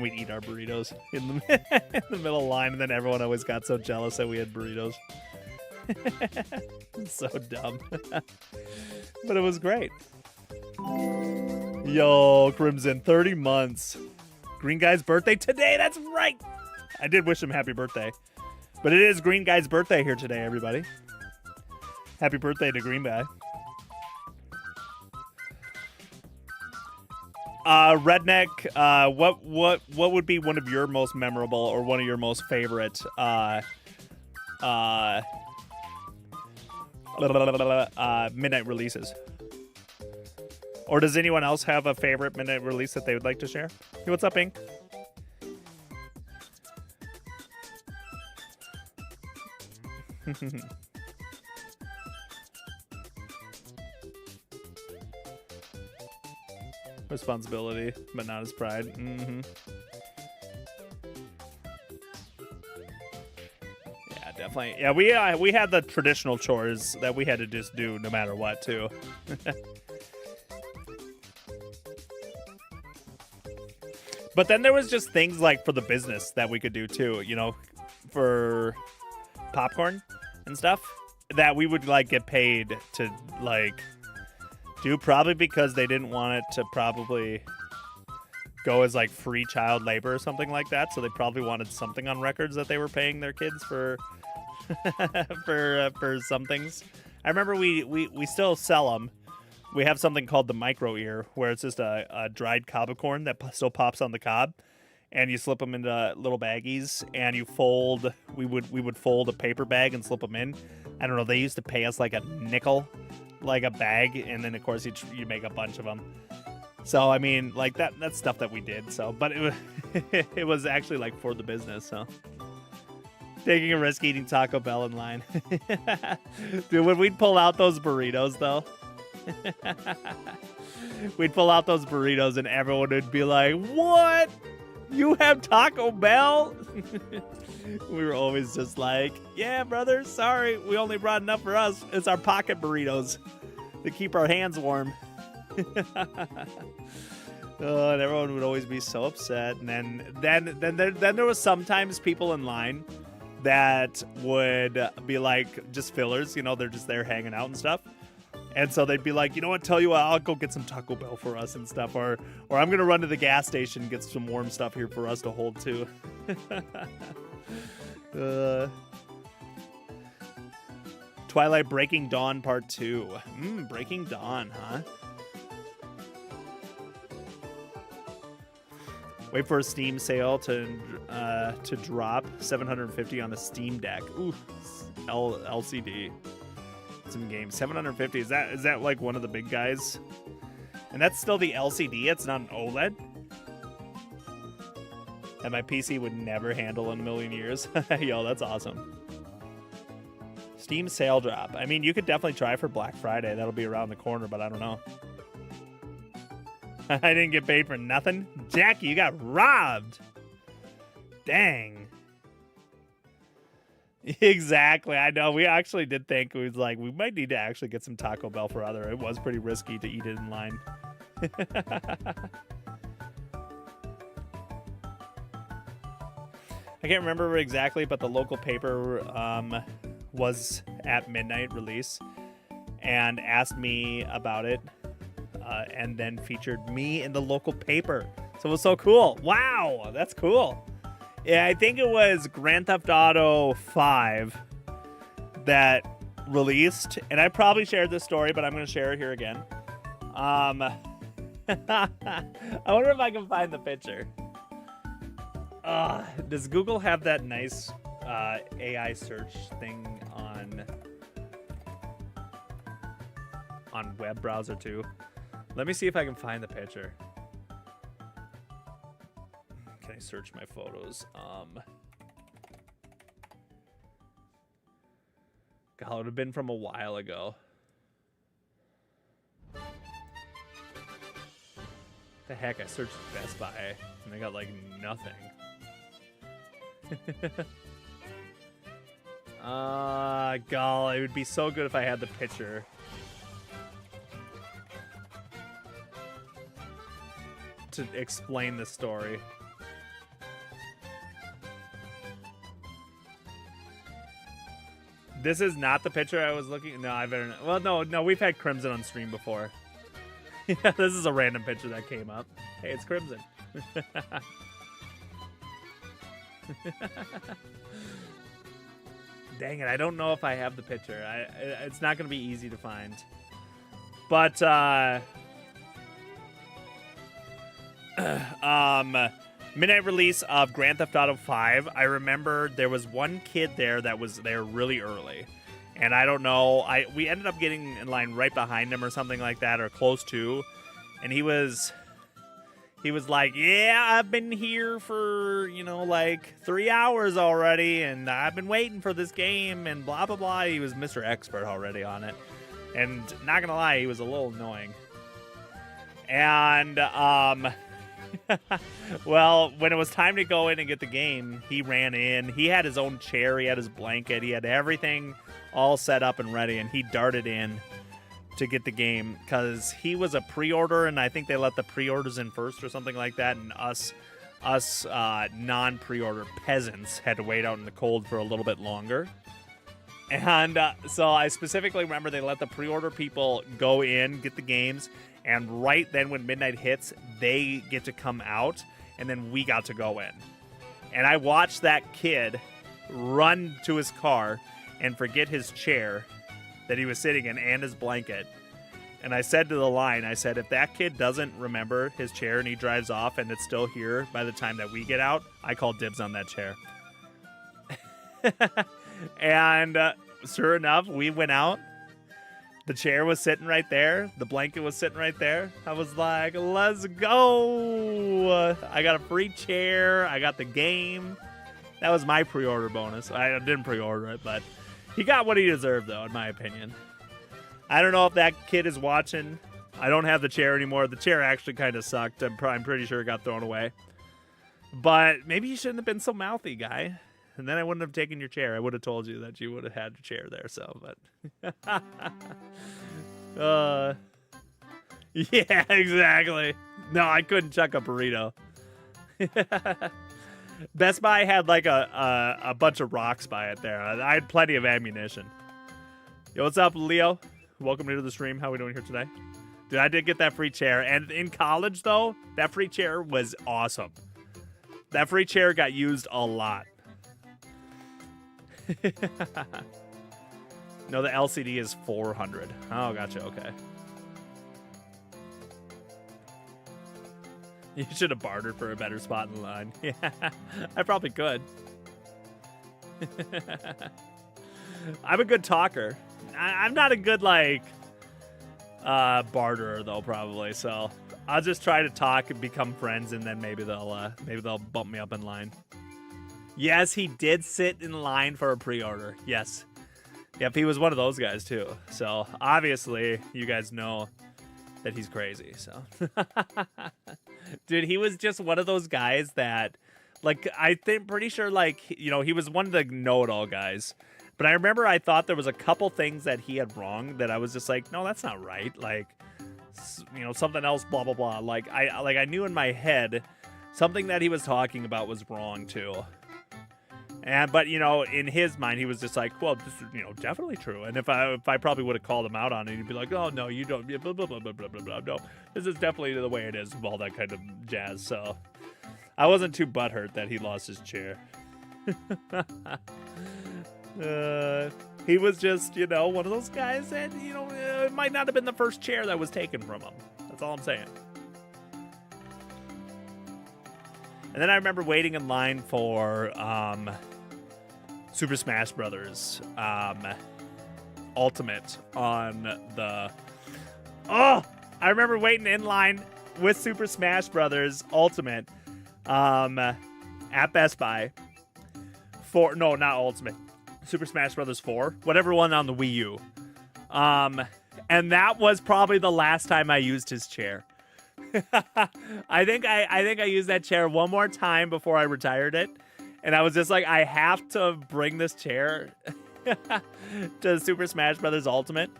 Speaker 1: we'd eat our burritos in the middle of the line. And then everyone always got so jealous that we had burritos. So dumb. But it was great. Yo, Crimson, 30 months. Green Guy's birthday today. That's right. I did wish him happy birthday. But it is Green Guy's birthday here today, everybody. Happy birthday to Green Guy. Redneck, what would be one of your most memorable or one of your most favorite midnight releases? Or does anyone else have a favorite midnight release that they would like to share? Hey, what's up, Ink? Responsibility, but not as pride. Mm-hmm. Yeah, definitely. Yeah, we had the traditional chores that we had to just do no matter what, too. But then there was just things like for the business that we could do too, you know, for popcorn and stuff that we would like get paid to like do, probably because they didn't want it to probably go as like free child labor or something like that. So they probably wanted something on records that they were paying their kids for for some things. I remember we still sell them. We have something called the micro ear, where it's just a dried cob corn that still pops on the cob, and you slip them into little baggies, and you fold. We would fold a paper bag and slip them in. I don't know. They used to pay us like a nickel, like a bag, and then of course you make a bunch of them. So I mean, like that's stuff that we did. So, but it was it was actually like for the business. So. Taking a risk eating Taco Bell in line. Dude, when we'd pull out those burritos, though, we'd pull out those burritos and everyone would be like, what? You have Taco Bell? We were always just like, yeah, brother, sorry. We only brought enough for us. It's our pocket burritos to keep our hands warm. Oh, and everyone would always be so upset. And then there was sometimes people in line that would be like just fillers, you know, they're just there hanging out and stuff. And so they'd be like, you know what, tell you what, I'll go get some Taco Bell for us and stuff. Or I'm going to run to the gas station and get some warm stuff here for us to hold too. Twilight Breaking Dawn Part 2. Breaking Dawn, huh? Wait for a Steam sale to drop. $750 on the Steam Deck. Ooh, LCD. Some games. $750. Is that like one of the big guys? And that's still the LCD. It's not an OLED. And my PC would never handle in a million years. Yo, that's awesome. Steam sale drop. I mean, you could definitely try for Black Friday. That'll be around the corner, but I don't know. I didn't get paid for nothing. Jackie, you got robbed. Dang. Exactly. I know. We actually did think we might need to actually get some Taco Bell for other. It was pretty risky to eat it in line. I can't remember exactly, but the local paper was at midnight release and asked me about it. And then featured me in the local paper. So it was so cool. Wow, that's cool. Yeah, I think it was Grand Theft Auto 5 that released. And I probably shared this story, but I'm going to share it here again. I wonder if I can find the picture. Does Google have that nice AI search thing on? on web browser too. Let me see if I can find the picture. Can I search my photos? God, it would have been from a while ago. The heck, I searched Best Buy and I got like nothing. Golly, it would be so good if I had the picture. To explain the story. This is not the picture I was looking. No, I better not. Well, no, we've had Crimson on stream before. Yeah, this is a random picture that came up. Hey, it's Crimson. Dang it, I don't know if I have the picture. It's not going to be easy to find. But, midnight release of Grand Theft Auto 5. I remember there was one kid there that was there really early. And I don't know, we ended up getting in line right behind him or something like that, or close to. And he was like, yeah, I've been here for, like 3 hours already, and I've been waiting for this game, and blah, blah, blah. He was Mr. Expert already on it. And not gonna lie, he was a little annoying. And, well, when it was time to go in and get the game, he ran in. He had his own chair, he had his blanket, he had everything all set up and ready, and he darted in to get the game because he was a pre-order, and I think they let the pre-orders in first or something like that, and us non-pre-order peasants had to wait out in the cold for a little bit longer. And so I specifically remember they let the pre-order people go in, get the games, and right then when midnight hits, they get to come out, and then we got to go in. And I watched that kid run to his car and forget his chair that he was sitting in and his blanket. And I said to the line, I said, if that kid doesn't remember his chair and he drives off and it's still here by the time that we get out, I call dibs on that chair. And sure enough, we went out. The chair was sitting right there. The blanket was sitting right there. I was like, let's go. I got a free chair. I got the game. That was my pre-order bonus. I didn't pre-order it, but he got what he deserved, though, in my opinion. I don't know if that kid is watching. I don't have the chair anymore. The chair actually kind of sucked. I'm pretty sure it got thrown away. But maybe you shouldn't have been so mouthy, guy. And then I wouldn't have taken your chair. I would have told you that you would have had a chair there. So, but yeah, exactly. No, I couldn't chuck a burrito. Best Buy had like a bunch of rocks by it there. I had plenty of ammunition. Yo, what's up, Leo? Welcome to the stream. How are we doing here today? Dude, I did get that free chair. And in college, though, that free chair was awesome. That free chair got used a lot. No, the LCD is 400. Oh, gotcha. Okay. You should have bartered for a better spot in line. Yeah, I probably could. I'm a good talker. I'm not a good, like, barterer, though, probably. So I'll just try to talk and become friends, and then maybe they'll bump me up in line. Yes, he did sit in line for a pre-order. Yes. Yep, he was one of those guys, too. So, obviously, you guys know that he's crazy, so. Dude, he was just one of those guys that, like, pretty sure, like, he was one of the know-it-all guys. But I remember I thought there was a couple things that he had wrong that I was just like, no, that's not right. Like, something else, blah, blah, blah. Like, I knew in my head something that he was talking about was wrong, too. But in his mind, he was just like, well, this is, definitely true. And if I probably would have called him out on it, he'd be like, oh, no, you don't, blah, blah, blah, blah, blah, blah, blah. No, this is definitely the way it is, all that kind of jazz. So I wasn't too butthurt that he lost his chair. He was just, one of those guys that, it might not have been the first chair that was taken from him. That's all I'm saying. And then I remember waiting in line for Super Smash Brothers Ultimate on the Oh, I remember waiting in line with Super Smash Brothers Ultimate at Best Buy for, no, not Ultimate, Super Smash Brothers 4, whatever one on the Wii U. And that was probably the last time I used his chair. I think I used that chair one more time before I retired it. And I was just like, I have to bring this chair to Super Smash Brothers Ultimate.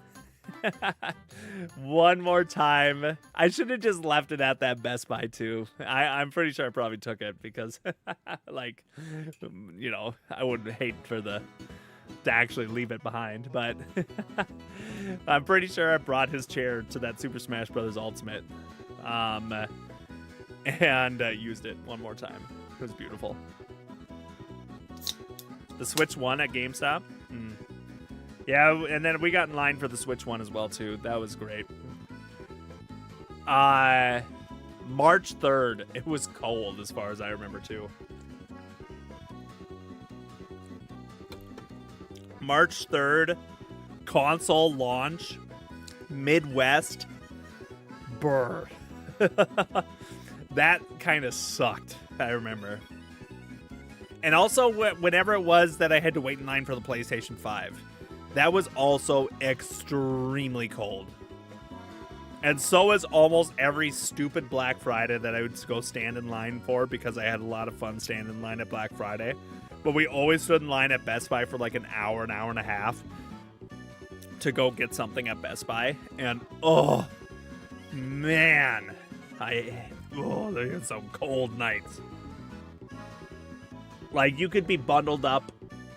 Speaker 1: One more time. I should have just left it at that Best Buy too. I'm pretty sure I probably took it because like, you know, I wouldn't hate for to actually leave it behind, but I'm pretty sure I brought his chair to that Super Smash Brothers Ultimate and used it one more time. It was beautiful. The Switch One at GameStop. Yeah, and then we got in line for the Switch One as well too. That was great. March 3rd. It was cold as far as I remember too. March 3rd, console launch, Midwest. Brr. That kind of sucked, I remember. And also, whenever it was that I had to wait in line for the PlayStation 5, that was also extremely cold. And so is almost every stupid Black Friday that I would go stand in line for, because I had a lot of fun standing in line at Black Friday. But we always stood in line at Best Buy for like an hour and a half to go get something at Best Buy. And, oh, man, they had some cold nights. Like, you could be bundled up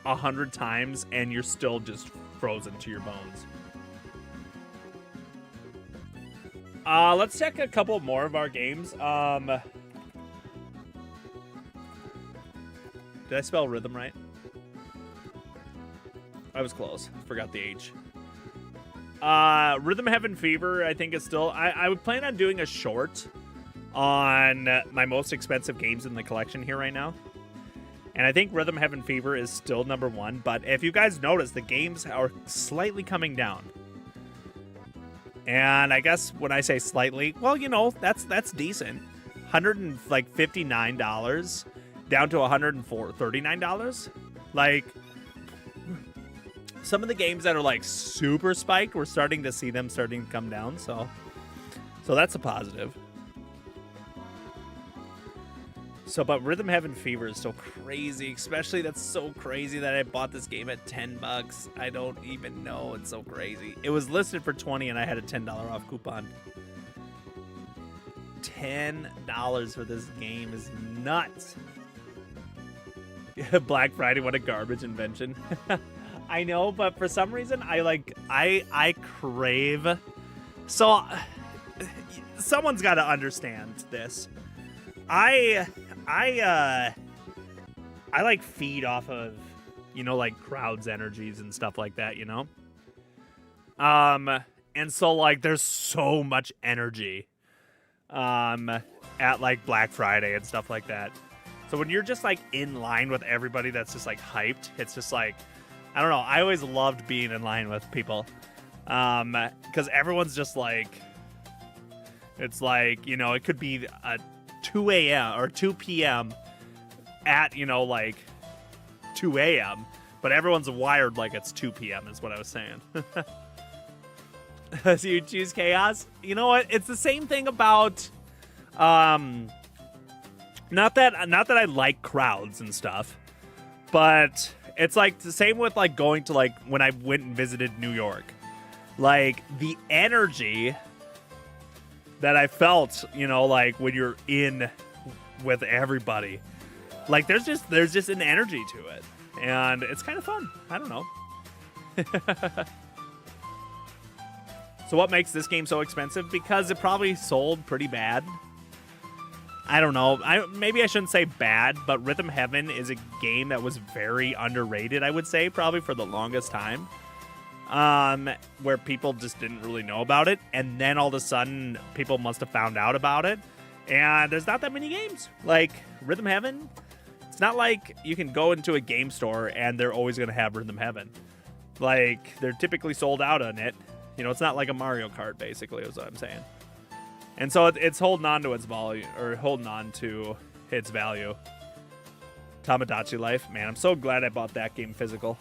Speaker 1: 100 times and you're still just frozen to your bones. Let's check a couple more of our games. Did I spell rhythm right? I was close. Forgot the H. Rhythm Heaven Fever, I think, is still... I would plan on doing a short on my most expensive games in the collection here right now. And I think Rhythm Heaven Fever is still number one. But if you guys notice, the games are slightly coming down. And I guess when I say slightly, well, you know, that's decent. $159 down to $139. Like, some of the games that are like super spiked, we're starting to see them starting to come down. So that's a positive. So, but Rhythm Heaven Fever is so crazy. Especially, that's so crazy that I bought this game at $10. I don't even know. It's so crazy. It was listed for $20 and I had a $10 off coupon. $10 for this game is nuts. Black Friday, what a garbage invention. I know, but for some reason, I crave. So, someone's got to understand this. I like feed off of, you know, like crowds' energies and stuff like that, you know? And so like there's so much energy at like Black Friday and stuff like that. So when you're just like in line with everybody that's just like hyped, it's just like, I don't know, I always loved being in line with people. Because everyone's just like, it's like, you know, it could be a 2 a.m. or 2 p.m. at, you know, like 2 a.m. But everyone's wired like it's 2 p.m. is what I was saying. So you choose chaos? You know what? It's the same thing about, not that I like crowds and stuff, but it's like the same with like going to like when I went and visited New York. Like the energy that I felt, you know, like when you're in with everybody, like there's just an energy to it, and it's kind of fun. I don't know. So what makes this game so expensive? Because it probably sold pretty bad. I don't know. Maybe I shouldn't say bad, but Rhythm Heaven is a game that was very underrated, I would say, probably for the longest time. Where people just didn't really know about it, and then all of a sudden people must have found out about it, and there's not that many games like Rhythm Heaven. It's not like you can go into a game store and they're always going to have Rhythm Heaven. Like, they're typically sold out on it, You know, it's not like a Mario Kart, basically, is what I'm saying. And so it's holding on to its volume, or holding on to its value. Tamagotchi Life. Man, I'm so glad I bought that game physical.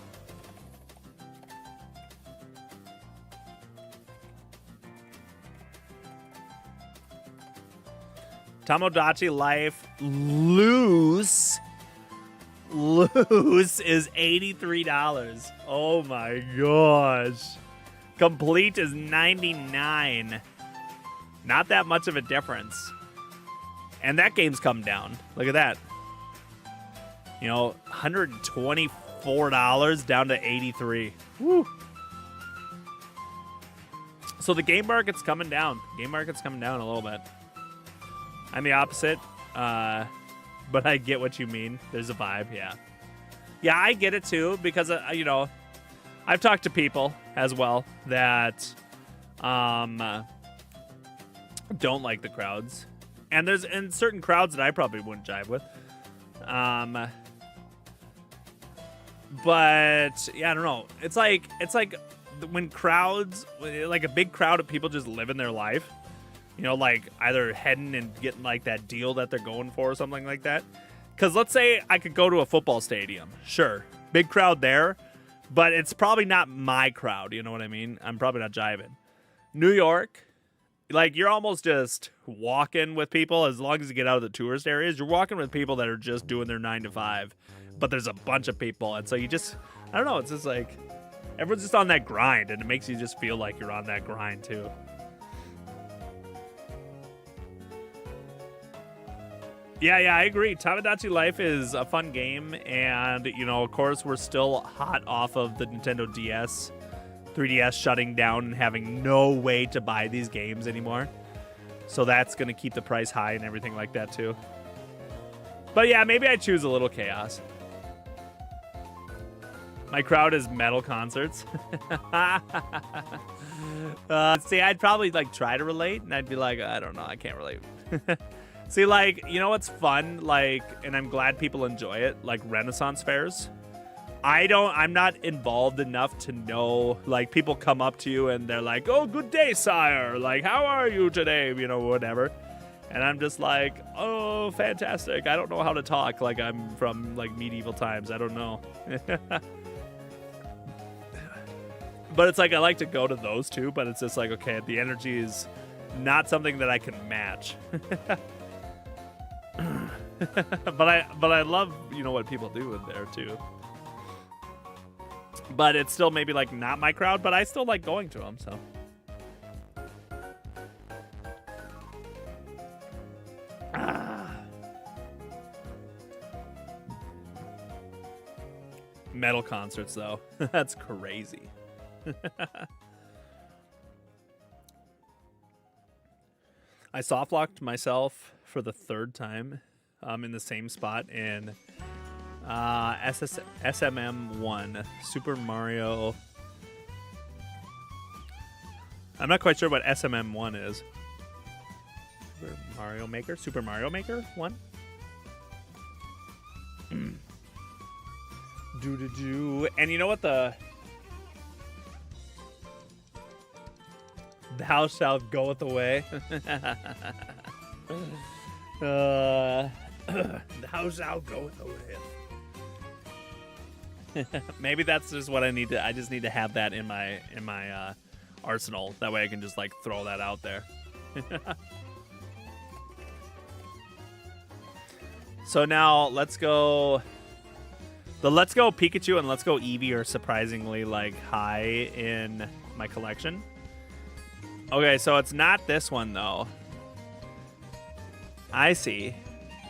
Speaker 1: Tamagotchi Life loose is $83. Oh my gosh. Complete is $99. Not that much of a difference. And that game's come down. Look at that. You know, $124 down to $83. Woo. So the game market's coming down. Game market's coming down a little bit. I'm the opposite, but I get what you mean. There's a vibe, yeah. Yeah, I get it too, because, you know, I've talked to people as well that don't like the crowds. And there's certain crowds that I probably wouldn't jive with. But, yeah, I don't know. It's like when crowds, like a big crowd of people just living their life. You know, like either heading and getting like that deal that they're going for or something like that. Because let's say I could go to a football stadium. Sure. Big crowd there. But it's probably not my crowd. You know what I mean? I'm probably not jiving. New York. Like, you're almost just walking with people. As long as you get out of the tourist areas, you're walking with people that are just doing their 9 to 5. But there's a bunch of people. And so you just, I don't know. It's just like, everyone's just on that grind. And it makes you just feel like you're on that grind too. Yeah, I agree. Tamagotchi Life is a fun game, and, you know, of course, we're still hot off of the Nintendo DS, 3DS shutting down and having no way to buy these games anymore. So that's going to keep the price high and everything like that, too. But yeah, maybe I choose a little chaos. My crowd is metal concerts. See, I'd probably, like, try to relate, and I'd be like, I don't know, I can't relate. See, like, you know what's fun, like, and I'm glad people enjoy it, like Renaissance fairs. I'm not involved enough to know, like, people come up to you and they're like, oh, good day, sire. Like, how are you today? You know, whatever. And I'm just like, oh, fantastic. I don't know how to talk like I'm from, like, medieval times. I don't know. But it's like, I like to go to those too, but it's just like, okay, the energy is not something that I can match. but I love, you know, what people do in there too. But it's still maybe like not my crowd, but I still like going to them, so. Metal concerts though. That's crazy. I softlocked myself for the 3rd time in the same spot in SMM1, Super Mario. I'm not quite sure what SMM1 is. Super Mario Maker? Super Mario Maker 1? And you know what the... Thou shalt goeth away. Thou shalt goeth away. Maybe that's just what I need to. I just need to have that in my arsenal. That way I can just like throw that out there. So now let's go. The Let's Go Pikachu and Let's Go Eevee are surprisingly like high in my collection. Okay, so it's not this one, though. I see.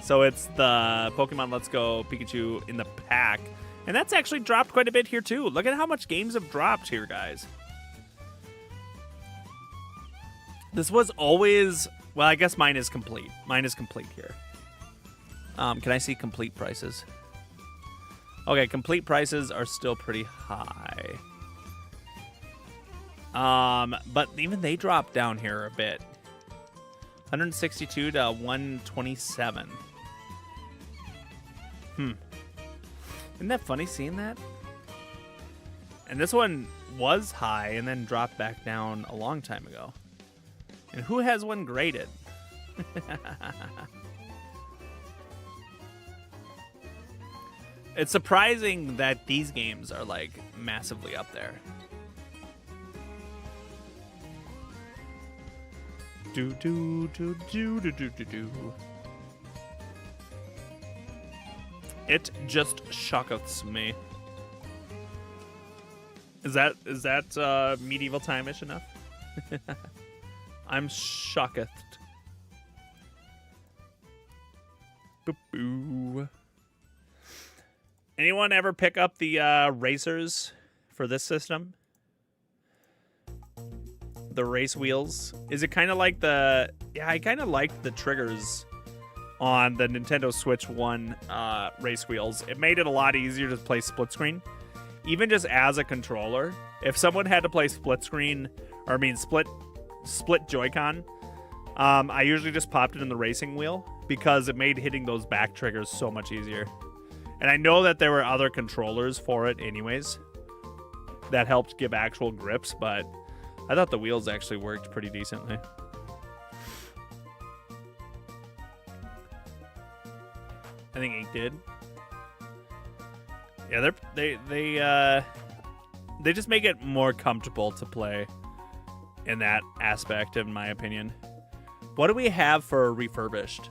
Speaker 1: So it's the Pokemon Let's Go Pikachu in the pack. And that's actually dropped quite a bit here, too. Look at how much games have dropped here, guys. This was always... Well, I guess mine is complete. Mine is complete here. Can I see complete prices? Okay, complete prices are still pretty high. But even they dropped down here a bit. 162 to 127. Isn't that funny seeing that? And this one was high and then dropped back down a long time ago. And who has one graded? It's surprising that these games are like massively up there. Do do do do do do do do. It just shocketh me. Is that medieval time-ish enough? I'm shocketh. Boo-boo. Anyone ever pick up the racers for this system? The race wheels. Is it kind of like the... Yeah, I kind of liked the triggers on the Nintendo Switch 1 race wheels. It made it a lot easier to play split screen. Even just as a controller. If someone had to play split screen, or I mean split Joy-Con, I usually just popped it in the racing wheel because it made hitting those back triggers so much easier. And I know that there were other controllers for it anyways that helped give actual grips, but I thought the wheels actually worked pretty decently. I think Ink did. Yeah, they just make it more comfortable to play in that aspect, in my opinion. What do we have for refurbished?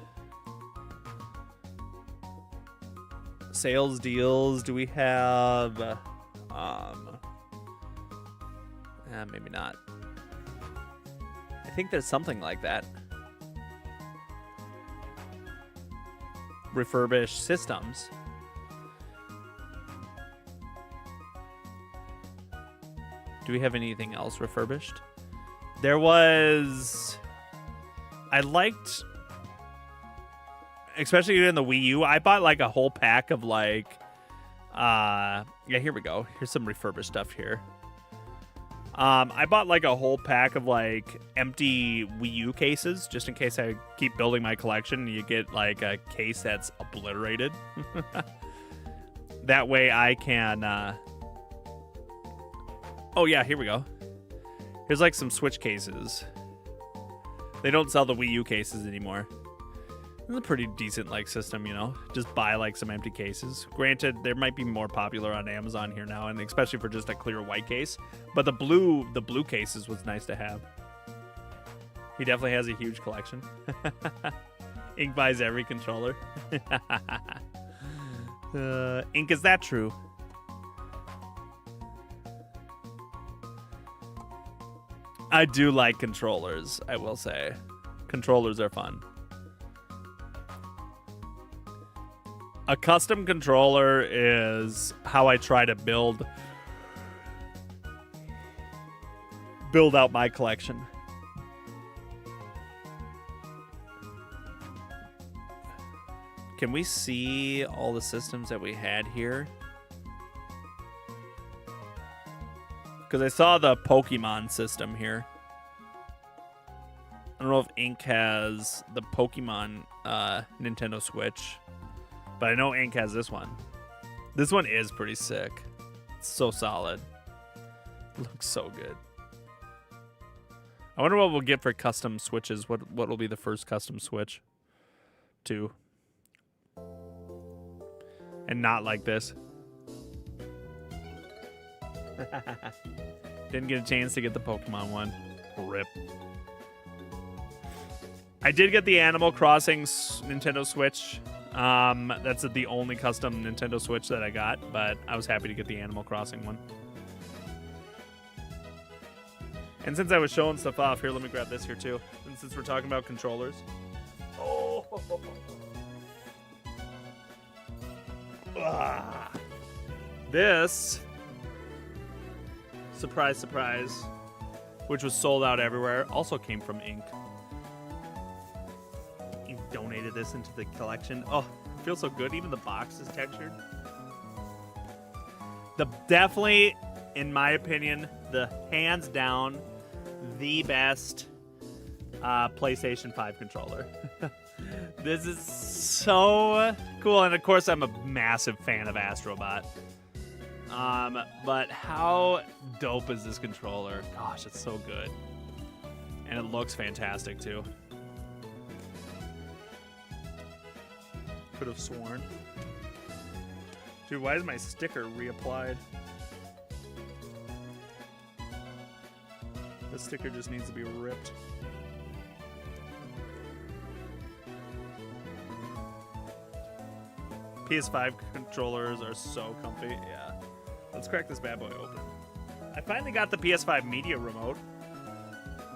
Speaker 1: Sales deals, do we have maybe not. I think there's something like that. Refurbished systems. Do we have anything else refurbished? There was... I liked... Especially in the Wii U, I bought like a whole pack of like... yeah, here we go. Here's some refurbished stuff here. I bought like a whole pack of like empty Wii U cases, just in case I keep building my collection. You get like a case that's obliterated. That way I can... Oh yeah, here we go. Here's like some Switch cases. They don't sell the Wii U cases anymore. It's a pretty decent like system, you know. Just buy like some empty cases. Granted, they might be more popular on Amazon here now, and especially for just a clear white case. But the blue cases was nice to have. He definitely has a huge collection. Ink buys every controller. Ink, is that true? I do like controllers, I will say. Controllers are fun. A custom controller is how I try to build out my collection. Can we see all the systems that we had here? Because I saw the Pokemon system here. I don't know if Ink has the Pokemon Nintendo Switch. But I know Ink has this one. This one is pretty sick. It's so solid. Looks so good. I wonder what we'll get for custom Switches. What will be the first custom Switch? 2. And not like this. Didn't get a chance to get the Pokemon one. Rip. I did get the Animal Crossing Nintendo Switch. That's the only custom Nintendo Switch that I got, but I was happy to get the Animal Crossing one. And since I was showing stuff off, here, let me grab this here too. And since we're talking about controllers. Oh. This, surprise, surprise, which was sold out everywhere, also came from Ink. Ink donated this into the collection. Oh, it feels so good. Even the box is textured. Definitely, in my opinion, the hands down, the best PlayStation 5 controller. This is so cool. And of course, I'm a massive fan of Astrobot. But how dope is this controller? Gosh, it's so good. And it looks fantastic, too. Could have sworn. Dude, why is my sticker reapplied? The sticker just needs to be ripped. PS5 controllers are so comfy. Yeah. Let's crack this bad boy open. I finally got the PS5 media remote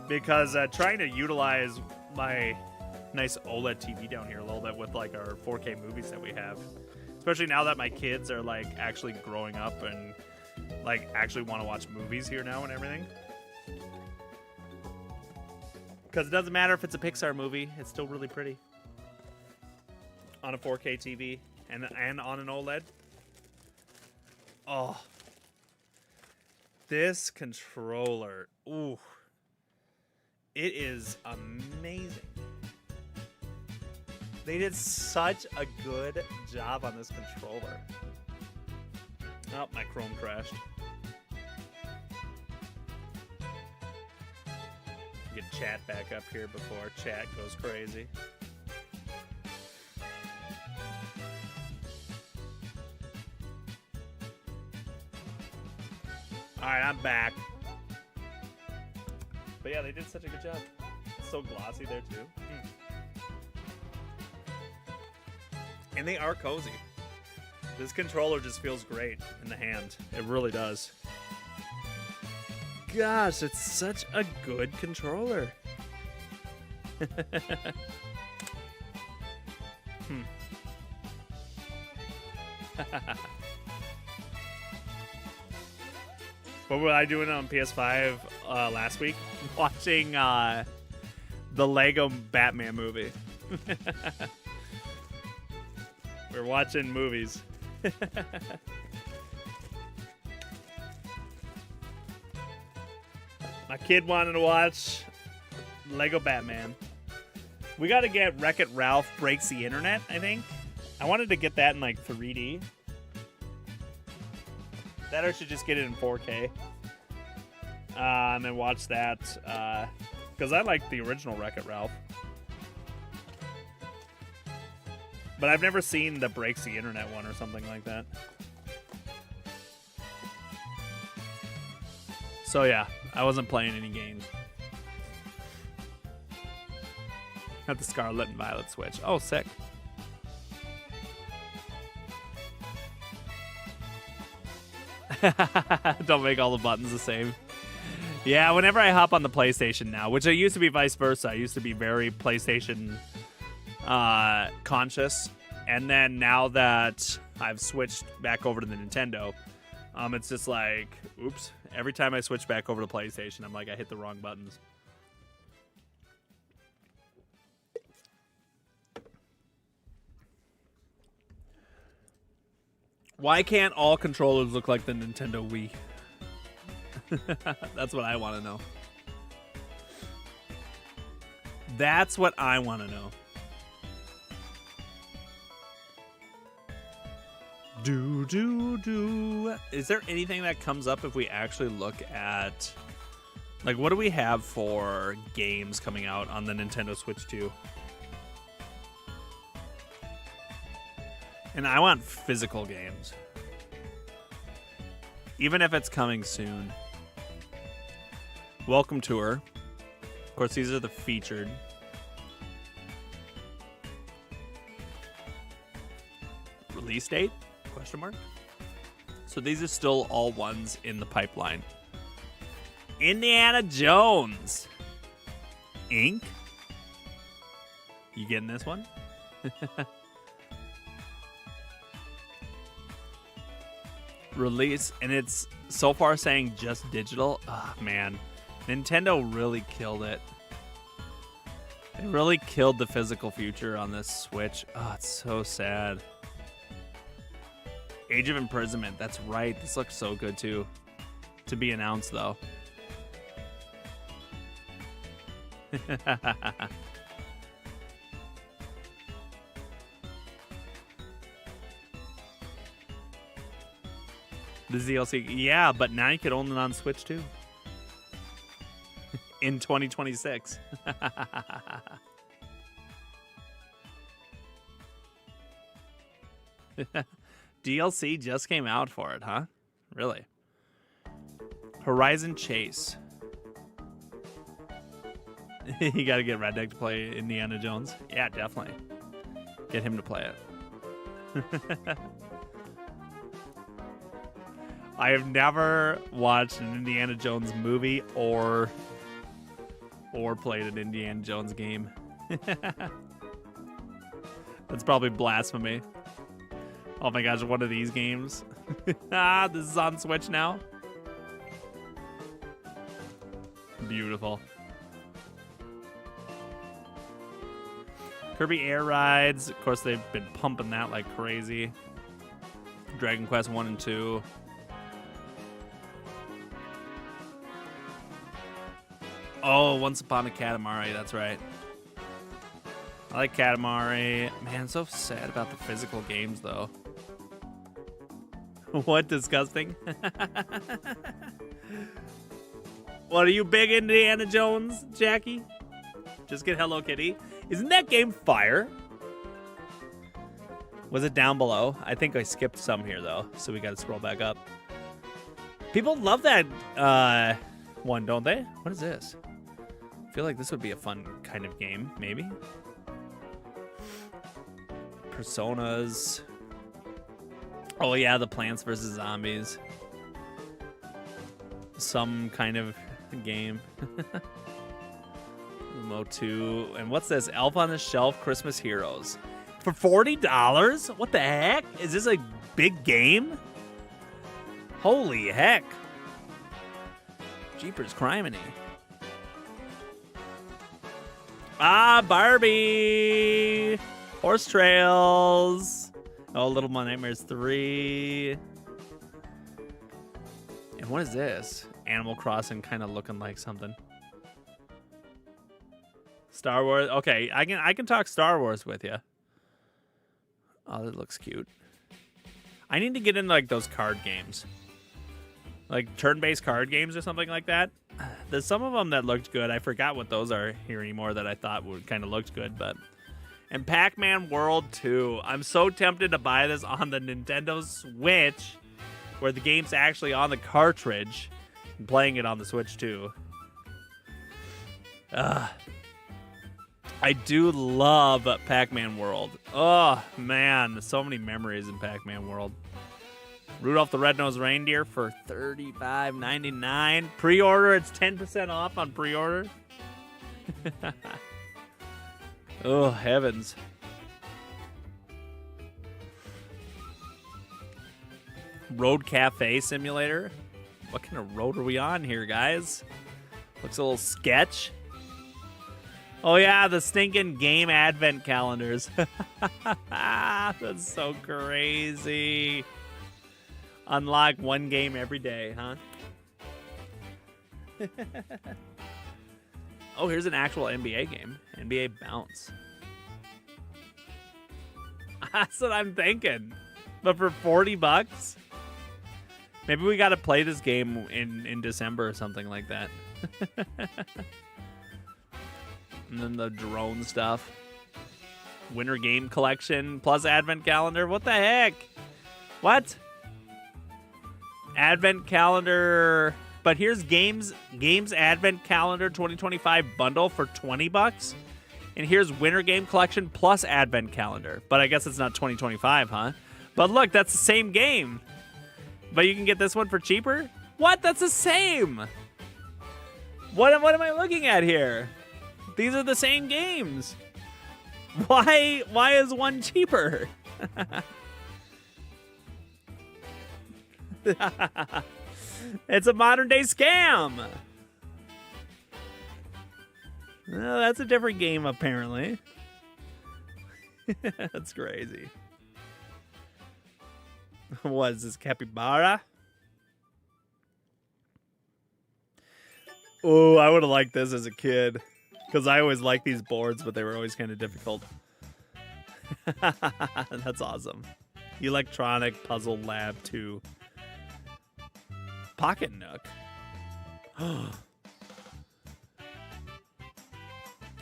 Speaker 1: because trying to utilize my nice OLED TV down here a little bit with like our 4K movies that we have, especially now that my kids are like actually growing up and like actually want to watch movies here now and everything. Because it doesn't matter if it's a Pixar movie, it's still really pretty on a 4K TV and on an OLED. Oh, this controller, ooh, it is amazing. They did such a good job on this controller. Oh, my Chrome crashed. Get chat back up here before chat goes crazy. Alright, I'm back. But yeah, they did such a good job. It's so glossy there too. And they are cozy. This controller just feels great in the hand. It really does. Gosh, it's such a good controller. What were I doing on PS5 last week? Watching the Lego Batman movie. We're watching movies. My kid wanted to watch Lego Batman. We got to get Wreck-It Ralph Breaks the Internet, I think. I wanted to get that in like 3D. That or should just get it in 4K. And then watch that. Because I like the original Wreck-It Ralph. But I've never seen the Breaks the Internet one or something like that. So yeah, I wasn't playing any games. Got the Scarlet and Violet Switch. Oh, sick. Don't make all the buttons the same. Yeah, whenever I hop on the PlayStation now, which I used to be vice versa. I used to be very PlayStation conscious. And then now that I've switched back over to the Nintendo, it's just like, oops. Every time I switch back over to PlayStation, I'm like, I hit the wrong buttons. Why can't all controllers look like the Nintendo Wii? That's what I want to know. That's what I want to know. Is there anything that comes up if we actually look at, like, what do we have for games coming out on the Nintendo Switch 2? And I want physical games. Even if it's coming soon. Welcome Tour. Of course, these are the featured. Release date? Question mark. So these are still all ones in the pipeline. Indiana Jones. Inc. You getting this one? Release, and it's so far saying just digital. Ah, man. Nintendo really killed it. They really killed the physical future on this Switch. Oh, it's so sad. Age of Imprisonment. That's right. This looks so good, too. To be announced, though. The DLC, yeah, but now you can own it on Switch too. In 2026. DLC just came out for it, huh? Really? Horizon Chase. You gotta get Redneck to play Indiana Jones. Yeah, definitely. Get him to play it. I have never watched an Indiana Jones movie or played an Indiana Jones game. That's probably blasphemy. Oh my gosh, one of these games. This is on Switch now. Beautiful. Kirby Air Rides. Of course, they've been pumping that like crazy. Dragon Quest 1 and 2. Oh, Once Upon a Katamari. That's right. I like Katamari. Man, so sad about the physical games, though. What disgusting? What, are you big Indiana Jones, Jackie? Just get Hello Kitty. Isn't that game fire? Was it down below? I think I skipped some here, though, so we got to scroll back up. People love that one, don't they? What is this? I feel like this would be a fun kind of game, maybe. Personas. Oh, yeah, the Plants vs. Zombies. Some kind of game. Mo 2. And what's this? Elf on the Shelf Christmas Heroes. For $40? What the heck? Is this a big game? Holy heck. Jeepers criminy. Ah, Barbie. Horse Trails. Oh, Little Nightmares 3. And what is this? Animal Crossing kind of looking like something. Star Wars. Okay, I can talk Star Wars with you. Oh, that looks cute. I need to get into like those card games. Like turn-based card games or something like that. There's some of them that looked good. I forgot what those are here anymore that I thought would kind of looked good, but and Pac-Man World 2. I'm so tempted to buy this on the Nintendo Switch where the game's actually on the cartridge and playing it on the Switch too. I do love Pac-Man World. Oh, man. So many memories in Pac-Man World. Rudolph the Red-Nosed Reindeer for $35.99. Pre-order, it's 10% off on pre-order. Oh, heavens. Road Cafe Simulator. What kind of road are we on here, guys? Looks a little sketch. Oh, yeah, the stinking game advent calendars. That's so crazy. Unlock one game every day, huh? Oh, here's an actual NBA game. NBA Bounce. That's what I'm thinking. But for $40? Maybe we got to play this game in December or something like that. And then the drone stuff. Winter game collection plus advent calendar. What the heck? What? Advent calendar. But here's games advent calendar 2025 bundle for $20. And here's winter game collection plus advent calendar. But I guess it's not 2025, huh? But look, that's the same game. But you can get this one for cheaper? What? That's the same. What am I looking at here? These are the same games. Why is one cheaper? It's a modern day scam. No, that's a different game apparently. That's crazy. What is this, capybara? Oh, I would have liked this as a kid. Because I always liked these boards, but they were always kind of difficult. That's awesome. Electronic Puzzle Lab 2. Pocket Nook.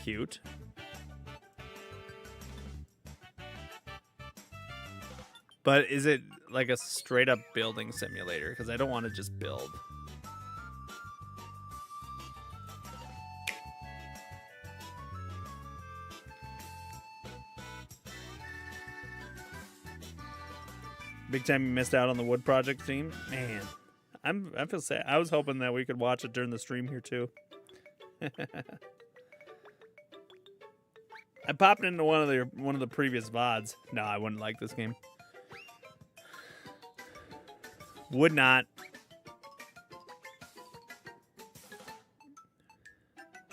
Speaker 1: Cute. But is it like a straight up building simulator? Because I don't want to just build. Big time you missed out on the Wood Project theme? Man, I feel sad. I was hoping that we could watch it during the stream here too. I popped into one of the previous VODs. No, I wouldn't like this game. Would not.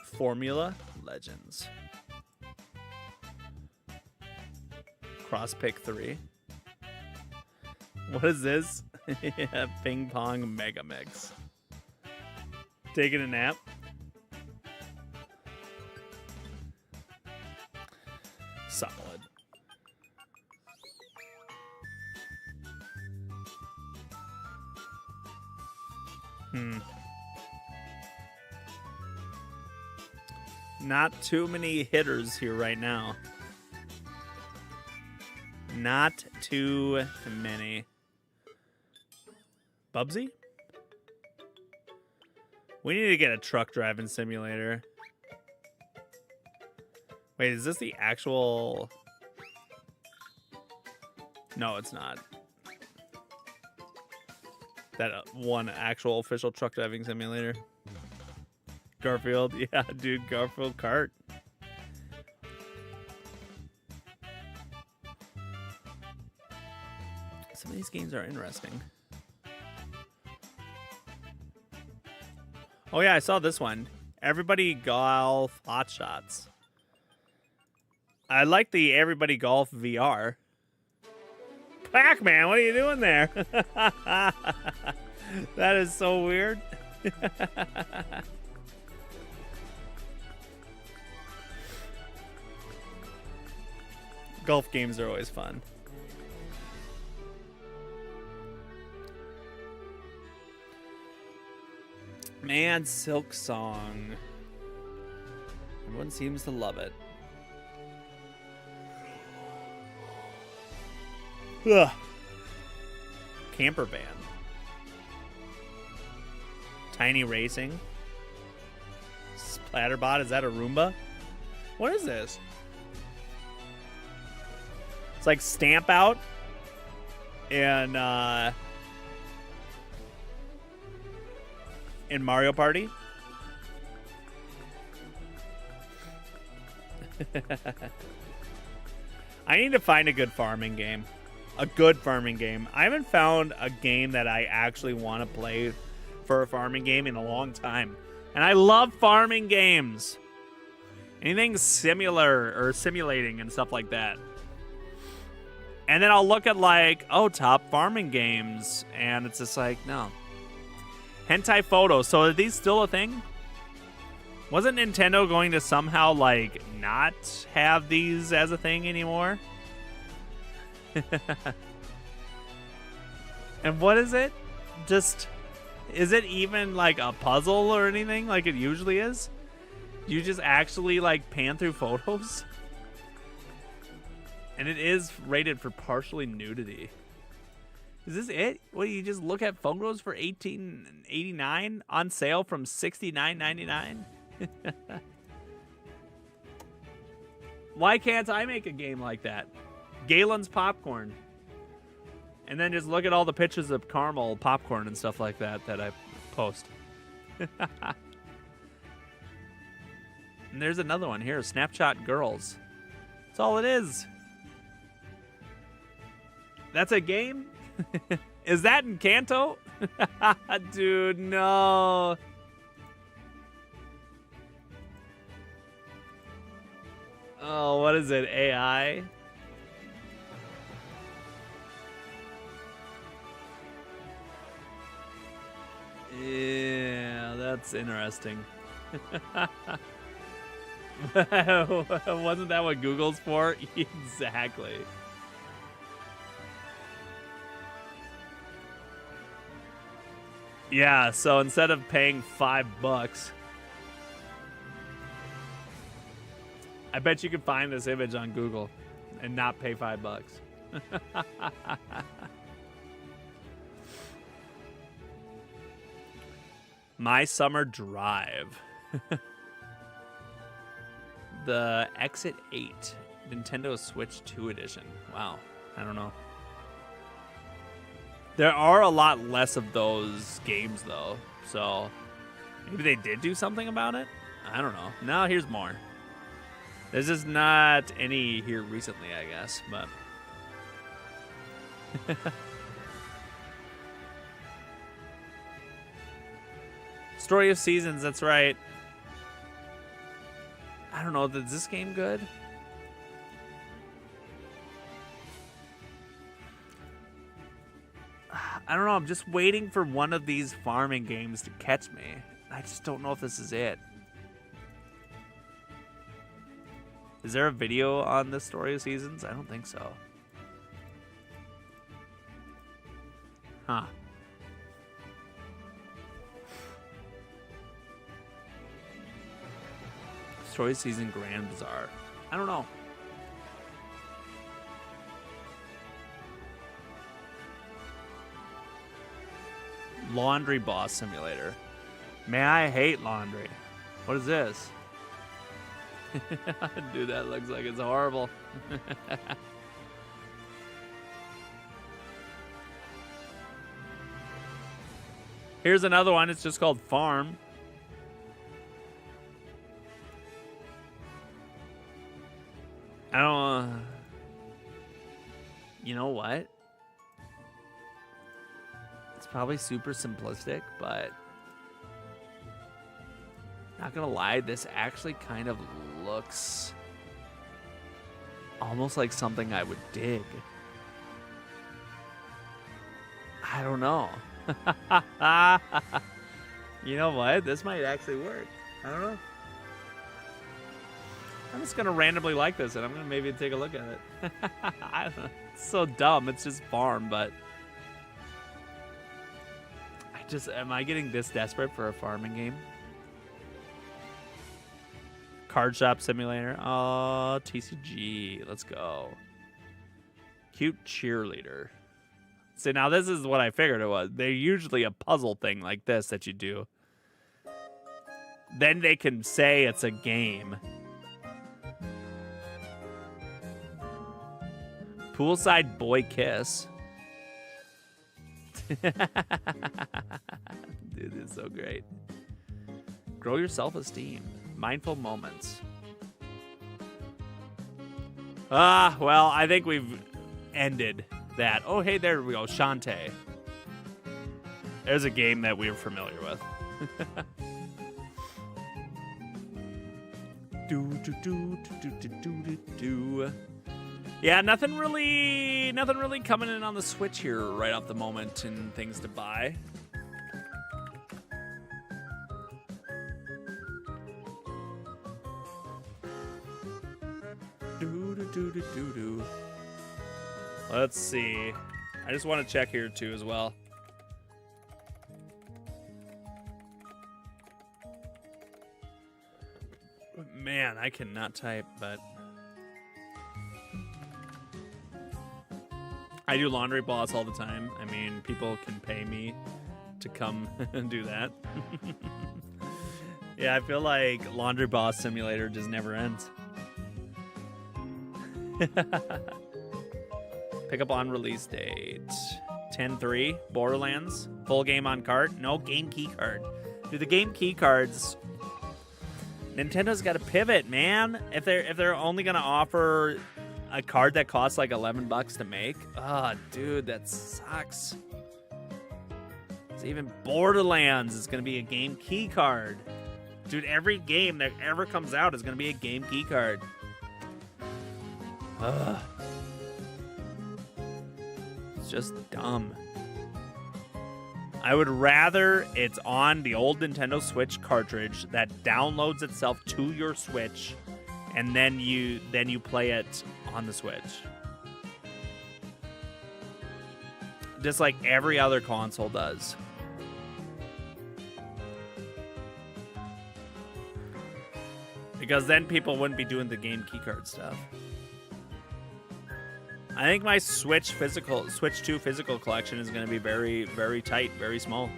Speaker 1: Formula Legends. Cross pick 3. What is this? Yeah, Ping Pong Mega Mix. Taking a nap. Solid. Not too many hitters here right now. Not too many. Bubsy? We need to get a truck driving simulator. Wait, is this the actual... No, it's not. That one actual official truck driving simulator. Garfield, yeah, dude, Garfield Kart. Some of these games are interesting. Oh yeah, I saw this one. Everybody Golf Hot Shots. I like the Everybody Golf VR. Pac-Man, what are you doing there? That is so weird. Golf games are always fun. Man, Silk Song. Everyone seems to love it. Ugh. Camper Van. Tiny Racing. Splatterbot, is that a Roomba? What is this? It's like Stamp Out and in Mario Party. I need to find a good farming game. A good farming game. I haven't found a game that I actually want to play for a farming game in a long time. And I love farming games. Anything similar or simulating and stuff like that. And then I'll look at like, oh, top farming games. And it's just like, no. Hentai photos. So are these still a thing? Wasn't Nintendo going to somehow like not have these as a thing anymore? And what is it? Just, is it even like a puzzle or anything like it usually is? You just actually like pan through photos? And it is rated for partially nudity. Is this it? What, you just look at photos for $18.89 on sale from $69.99? Why can't I make a game like that? Galen's Popcorn. And then just look at all the pictures of caramel popcorn and stuff like that that I post. And there's another one here, Snapshot Girls. That's all it is. That's a game? Is that in Kanto? Dude, no. Oh, what is it? AI? Yeah, that's interesting. Wasn't that what Google's for? Exactly. Yeah, so instead of paying $5, I bet you could find this image on Google and not pay $5. My Summer Drive. The Exit 8 Nintendo Switch 2 edition. Wow. I don't know. There are a lot less of those games, though. So maybe they did do something about it? I don't know. No, here's more. There's just not any here recently, I guess. But Story of Seasons, that's right. I don't know. Is this game good? I don't know. I'm just waiting for one of these farming games to catch me. I just don't know if this is it. Is there a video on the Story of Seasons? I don't think so. Huh. Story of Season Grand Bazaar. I don't know. Laundry Boss Simulator. Man, I hate laundry. What is this? Dude, that looks like it's horrible. Here's another one. It's just called Farm. I don't. You know what? It's probably super simplistic, but not gonna lie, this actually kind of looks almost like something I would dig. I don't know. You know what? This might actually work. I don't know. I'm just gonna randomly like this, and I'm gonna maybe take a look at it. I don't know. It's so dumb. It's just farm, but am I getting this desperate for a farming game? Card Shop Simulator. Oh, TCG. Let's go. Cute cheerleader. See, now this is what I figured it was. They're usually a puzzle thing like this that you do. Then they can say it's a game. Poolside Boy Kiss. Dude, it's so great. Grow your self-esteem. Mindful moments. Well, I think we've ended that. Oh, hey, there we go. Shantae. There's a game that we're familiar with. Yeah, nothing really coming in on the Switch here right off the moment and things to buy. Let's see. I just want to check here too as well. Man, I cannot type, but I do Laundry Boss all the time. I mean, people can pay me to come and do that. Yeah, I feel like Laundry Boss Simulator just never ends. Pick up on release date 10/3. Borderlands full game on cart. No game key card. Dude, the game key cards. Nintendo's got to pivot, man. If they're only gonna offer a card that costs like $11 to make, dude, that sucks. So even Borderlands is gonna be a game key card. Dude, every game that ever comes out is gonna be a game key card. It's just dumb. I would rather it's on the old Nintendo Switch cartridge that downloads itself to your Switch, and then you play it on the Switch. Just like every other console does. Because then people wouldn't be doing the game keycard stuff. I think my Switch 2 physical collection is going to be very, very tight, very small.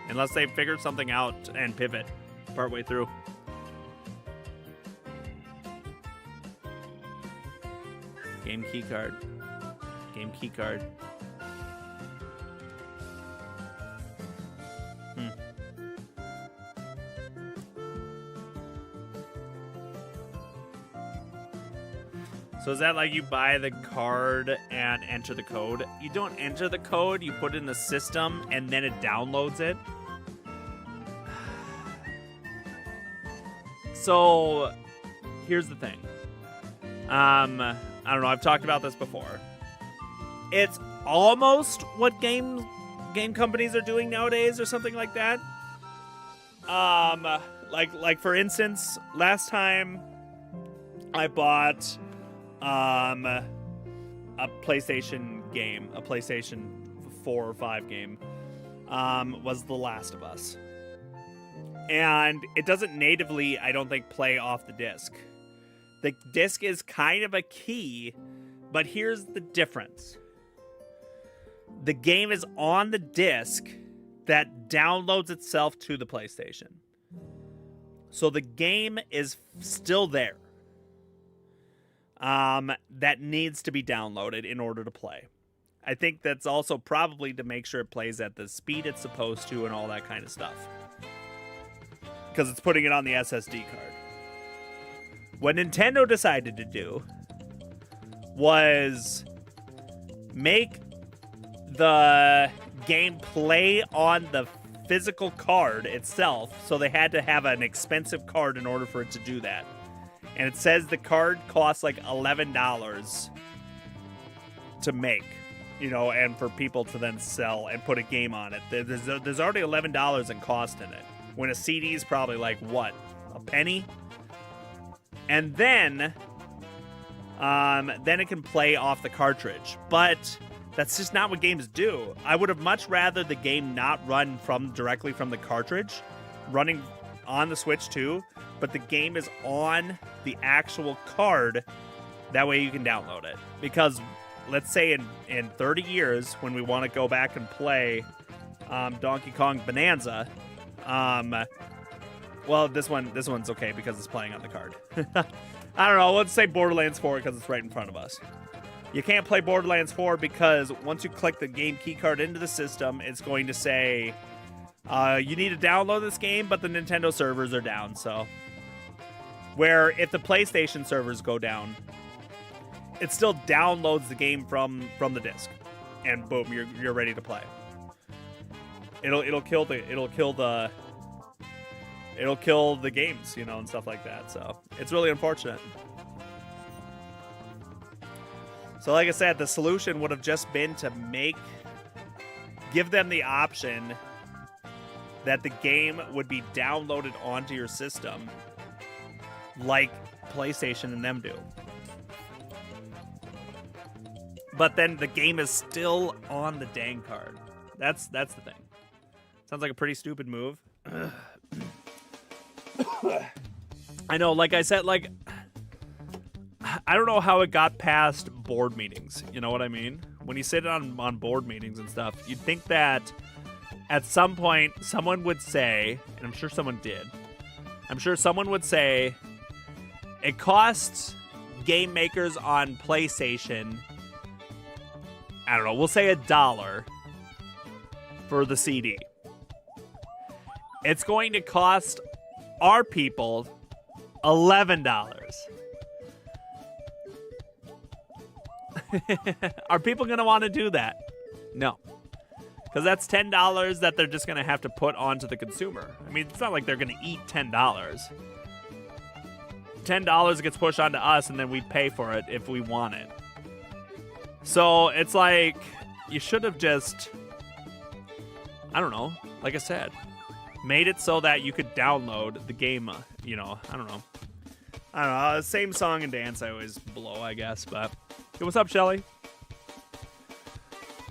Speaker 1: Unless they figure something out and pivot partway through. Game keycard. Game keycard. So is that like you buy the card and enter the code? You don't enter the code, you put it in the system, and then it downloads it? So, here's the thing. I don't know, I've talked about this before. It's almost what game companies are doing nowadays or something like that. Like for instance, last time I bought a PlayStation game, a PlayStation 4 or 5 game, was The Last of Us. And it doesn't natively, I don't think, play off the disc. The disc is kind of a key, but here's the difference. The game is on the disc that downloads itself to the PlayStation. So the game is still there. That needs to be downloaded in order to play. I think that's also probably to make sure it plays at the speed it's supposed to and all that kind of stuff. Because it's putting it on the SSD card. What Nintendo decided to do was make the game play on the physical card itself, so they had to have an expensive card in order for it to do that. And it says the card costs like $11 to make, you know, and for people to then sell and put a game on it. There's already $11 in cost in it, when a CD is probably like, what, a penny? And then it can play off the cartridge. But that's just not what games do. I would have much rather the game not run directly from the cartridge, running on the Switch too, but the game is on the actual card. That way you can download it. Because let's say in 30 years, when we want to go back and play Donkey Kong Bananza, well, this one's okay because it's playing on the card. I don't know, let's say Borderlands 4 because it's right in front of us. You can't play Borderlands 4 because once you click the game keycard into the system, it's going to say, you need to download this game, but the Nintendo servers are down, so. Where if the PlayStation servers go down, it still downloads the game from the disc. And boom, you're ready to play. It'll kill the games, you know, and stuff like that. So it's really unfortunate. So like I said, the solution would have just been to give them the option that the game would be downloaded onto your system like PlayStation and them do. But then the game is still on the dang card. That's the thing. Sounds like a pretty stupid move. I know, like I said, like, I don't know how it got past board meetings. You know what I mean? When you sit on board meetings and stuff, you'd think that at some point someone would say, and I'm sure someone did, I'm sure someone would say, it costs game makers on PlayStation, I don't know, we'll say $1 for the CD. It's going to cost our people $11. Are people going to want to do that? No. Because that's $10 that they're just going to have to put onto the consumer. I mean, it's not like they're going to eat $10. $10 gets pushed onto us, and then we pay for it if we want it. So it's like, you should have just, I don't know, like I said, made it so that you could download the game, you know, I don't know, same song and dance I always blow, I guess, but, hey, what's up, Shelly?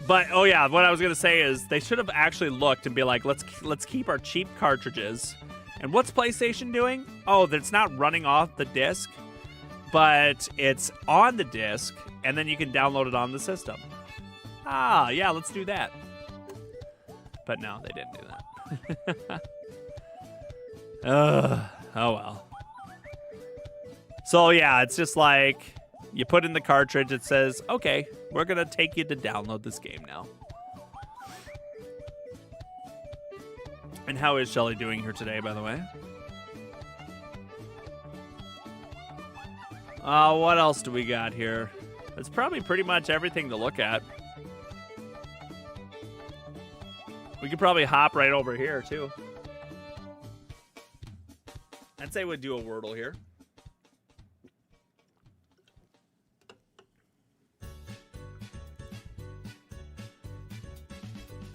Speaker 1: But, oh yeah, what I was going to say is, they should have actually looked and be like, let's keep our cheap cartridges, And what's PlayStation doing? Oh, it's not running off the disc, but it's on the disc, and then you can download it on the system. Ah, yeah, let's do that. But no, they didn't do that. Oh well. So yeah, it's just like you put in the cartridge, it says, okay, we're going to take you to download this game now. And how is Shelly doing here today, by the way? What else do we got here? It's probably pretty much everything to look at. We could probably hop right over here, too. I'd say we'd do a Wordle here.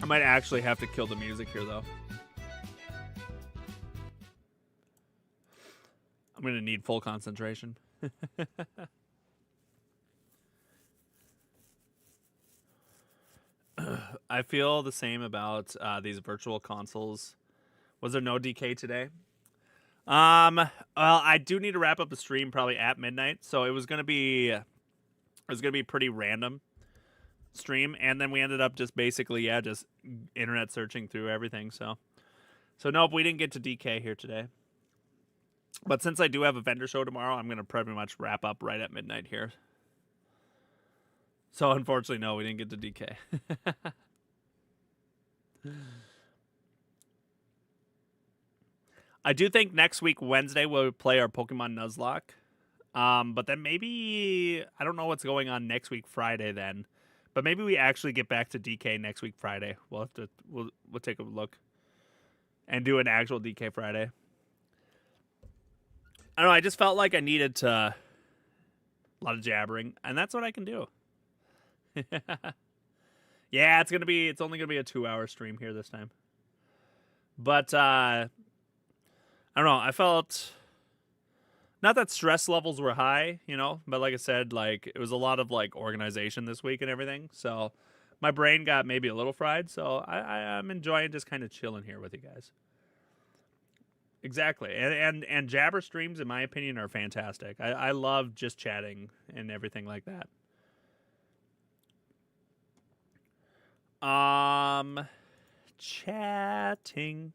Speaker 1: I might actually have to kill the music here, though. I'm going to need full concentration. I feel the same about these virtual consoles. Was there no DK today? Well, I do need to wrap up the stream probably at midnight, so it was gonna be pretty random stream, and then we ended up just basically just internet searching through everything. So nope, we didn't get to DK here today. But since I do have a vendor show tomorrow, I'm gonna pretty much wrap up right at midnight here. So unfortunately, no, we didn't get to DK. I do think next week, Wednesday, we'll play our Pokemon Nuzlocke. But then maybe, I don't know what's going on next week, Friday then. But maybe we actually get back to DK next week, Friday. We'll have to, we'll take a look. And do an actual DK Friday. I don't know, I just felt like I needed to, a lot of jabbering. And that's what I can do. Yeah, it's only gonna be a 2-hour stream here this time. But I don't know, I felt not that stress levels were high, you know, but like I said, like it was a lot of like organization this week and everything. So my brain got maybe a little fried. So I'm enjoying just kind of chilling here with you guys. Exactly. And jabber streams, in my opinion, are fantastic. I love just chatting and everything like that. Chatting.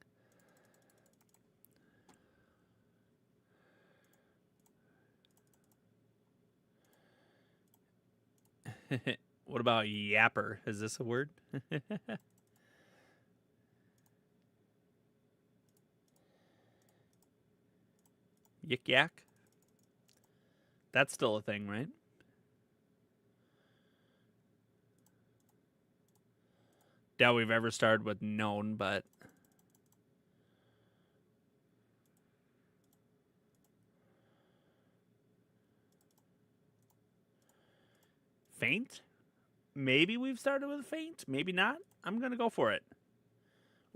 Speaker 1: What about yapper? Is this a word? Yik yak? That's still a thing, right? Doubt we've ever started with known, but faint? Maybe we've started with faint. Maybe not. I'm gonna go for it.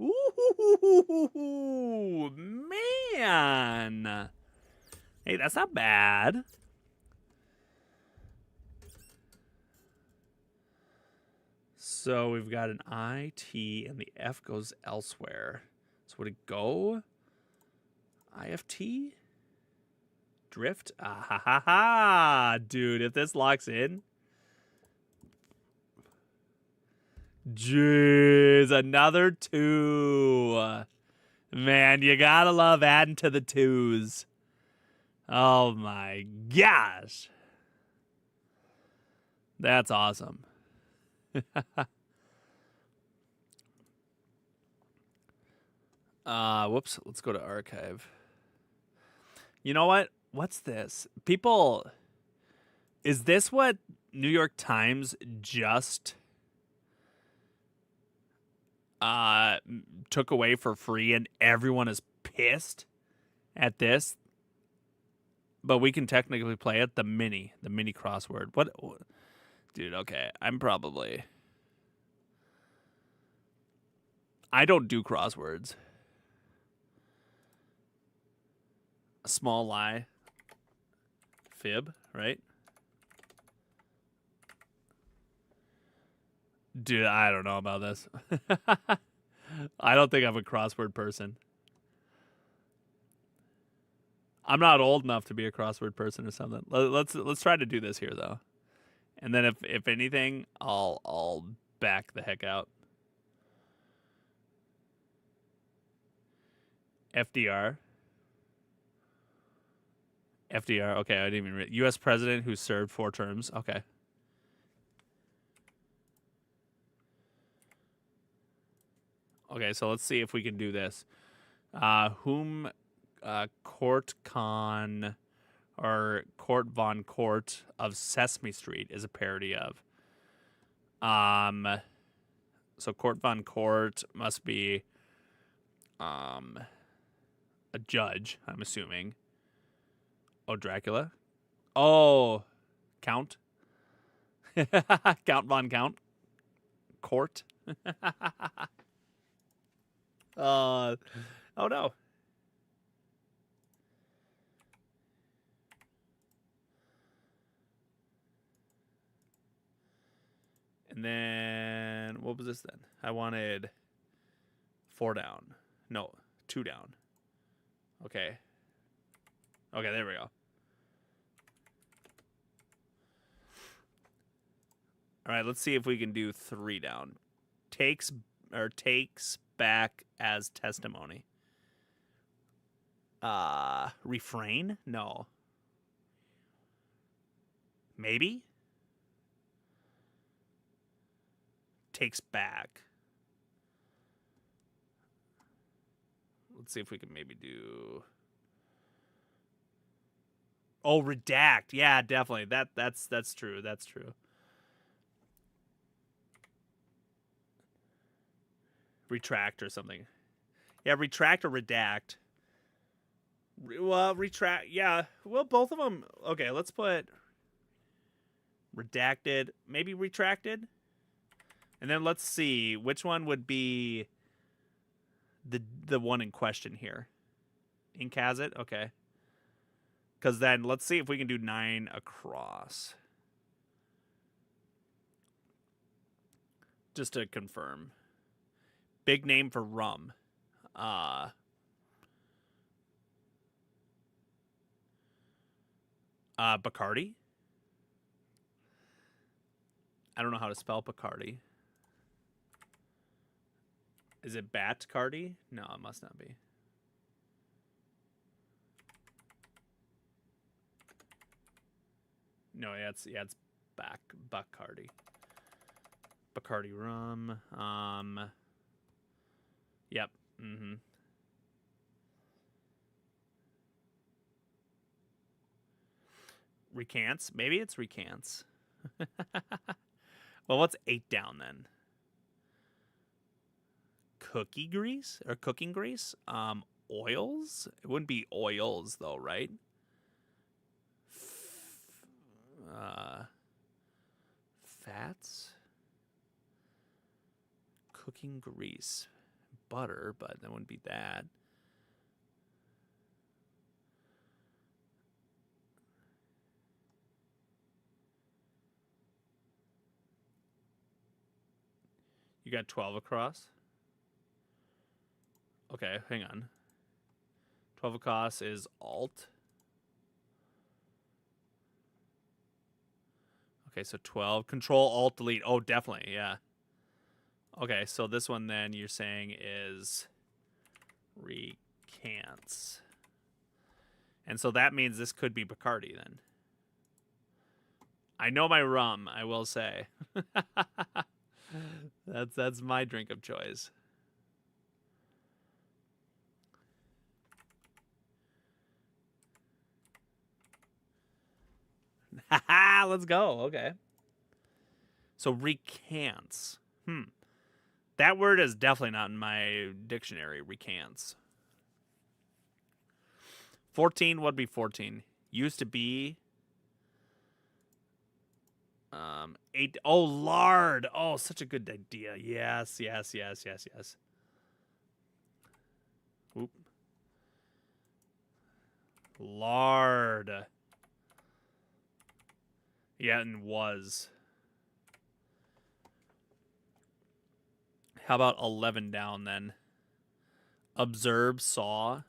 Speaker 1: Ooh, man. Hey, that's not bad. So we've got an I, T, and the F goes elsewhere. So would it go? IFT? Drift? Ah ha ha ha! Dude, if this locks in. Jeez, another 2. Man, you gotta love adding to the 2s. Oh my gosh. That's awesome. Whoops, let's go to archive. You know what? What's this? People, is this what New York Times just took away for free and everyone is pissed at this? But we can technically play it, the mini crossword. What? Dude, okay. I don't do crosswords. A small lie. Fib, right? Dude, I don't know about this. I don't think I'm a crossword person. I'm not old enough to be a crossword person or something. Let's try to do this here though. And then if anything, I'll back the heck out. FDR. FDR. Okay, I didn't even read. U.S. president who served 4 terms. Okay. Okay, so let's see if we can do this. Whom Court Con or Court von Court of Sesame Street is a parody of. So Court von Court must be a judge, I'm assuming. Oh, Dracula. Oh, Count. Count von Count. Court. Oh no. And then what was this then? I wanted 4 down. No, 2 down. Okay. Okay, there we go. All right, let's see if we can do 3 down. Takes back as testimony. Refrain? No. Maybe? Takes back. Let's see if we can maybe do. Oh, redact. Yeah, definitely. That's true. That's true. Retract or something. Yeah, retract or redact. Well, retract. Yeah. Well, both of them. Okay, let's put redacted. Maybe retracted. And then let's see which one would be the one in question here. Ink has it? Okay. Because then let's see if we can do 9 across. Just to confirm. Big name for rum. Bacardi. I don't know how to spell Bacardi. Is it Batcardi? No, it must not be. No, yeah, it's Bacardi. Bacardi rum. Yep. Mm-hmm. Recants. Maybe it's recants. Well, what's 8 down then? Cookie grease or cooking grease? Oils? It wouldn't be oils though, right? Fats? Cooking grease. Butter, but that wouldn't be that. You got 12 across? Okay, hang on. 12 across is alt. Okay, so 12. Control, alt, delete. Oh, definitely, yeah. Okay, so this one then you're saying is recants. And so that means this could be Bacardi then. I know my rum, I will say. That's my drink of choice. Haha, let's go. Okay. So recants. That word is definitely not in my dictionary, recants. 14, what'd be 14? Used to be 8. Oh, lard. Oh, such a good idea. Yes. Oop. Lard. Yeah, and was. How about 11 down then? Observe, saw.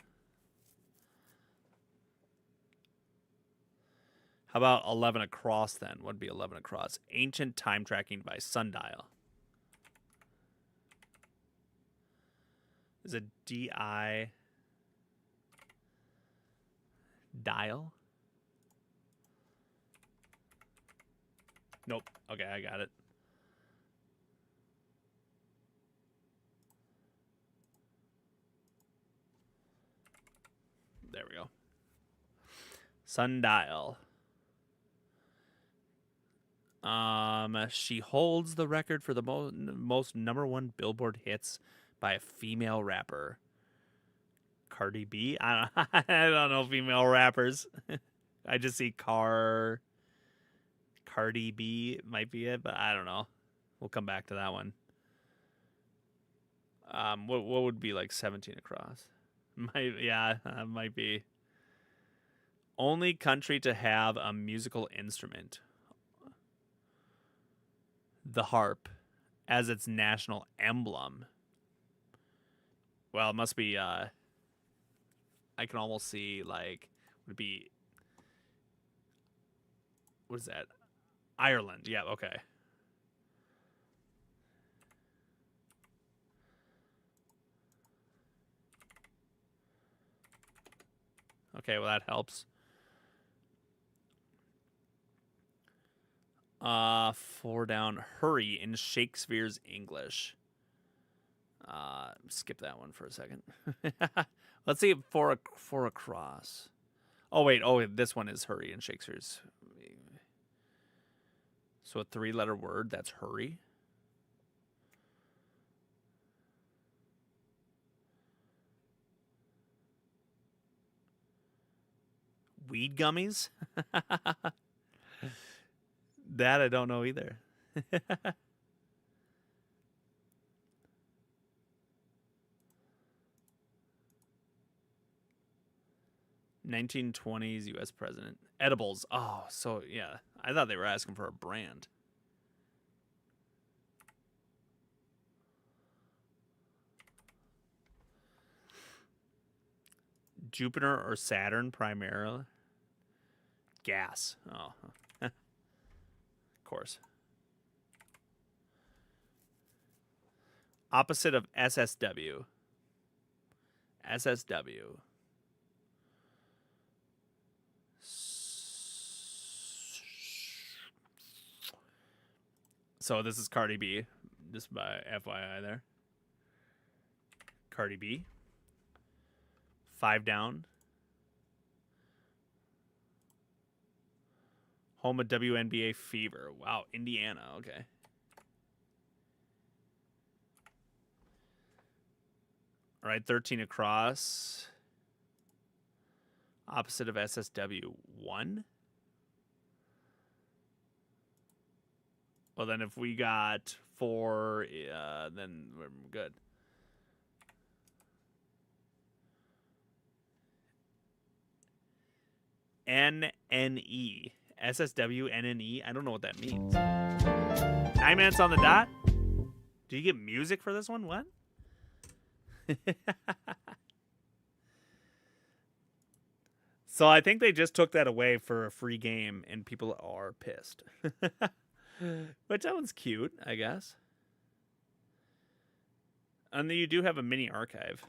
Speaker 1: How about 11 across then? What would be 11 across? Ancient time tracking by sundial. Is it D-I... dial? Nope. Okay, I got it. There we go. Sundial. She holds the record for the most #1 Billboard hits by a female rapper. Cardi B? I don't know female rappers. I just see Cardi B might be it, but I don't know. We'll come back to that one. What would be like 17 across? Might be. Only country to have a musical instrument, the harp, as its national emblem. Well, it must be, I can almost see, like, would be, what is that? Ireland. Yeah, okay. Okay, well, that helps. 4 down. Hurry in Shakespeare's English. Skip that one for a second. Let's see 4 across. Oh, wait. Oh, this one is hurry in Shakespeare's. So a 3-letter word, that's hurry. Weed gummies? That I don't know either. 1920s U.S. president. Edibles. Oh, so yeah. I thought they were asking for a brand. Jupiter or Saturn primarily? Gas. Oh. Of course. Opposite of SSW. SSW. So this is Cardi B. Just by FYI there. Cardi B. 5 down. Home of WNBA Fever. Wow, Indiana. Okay. All right, 13 across. Opposite of SSW. 1. Well, then if we got 4, then we're good. NNE. SSW NNE. I don't know what that means. 9 minutes on the dot? Do you get music for this one? What? So I think they just took that away for a free game, and people are pissed. But that one's cute, I guess. And then you do have a mini archive.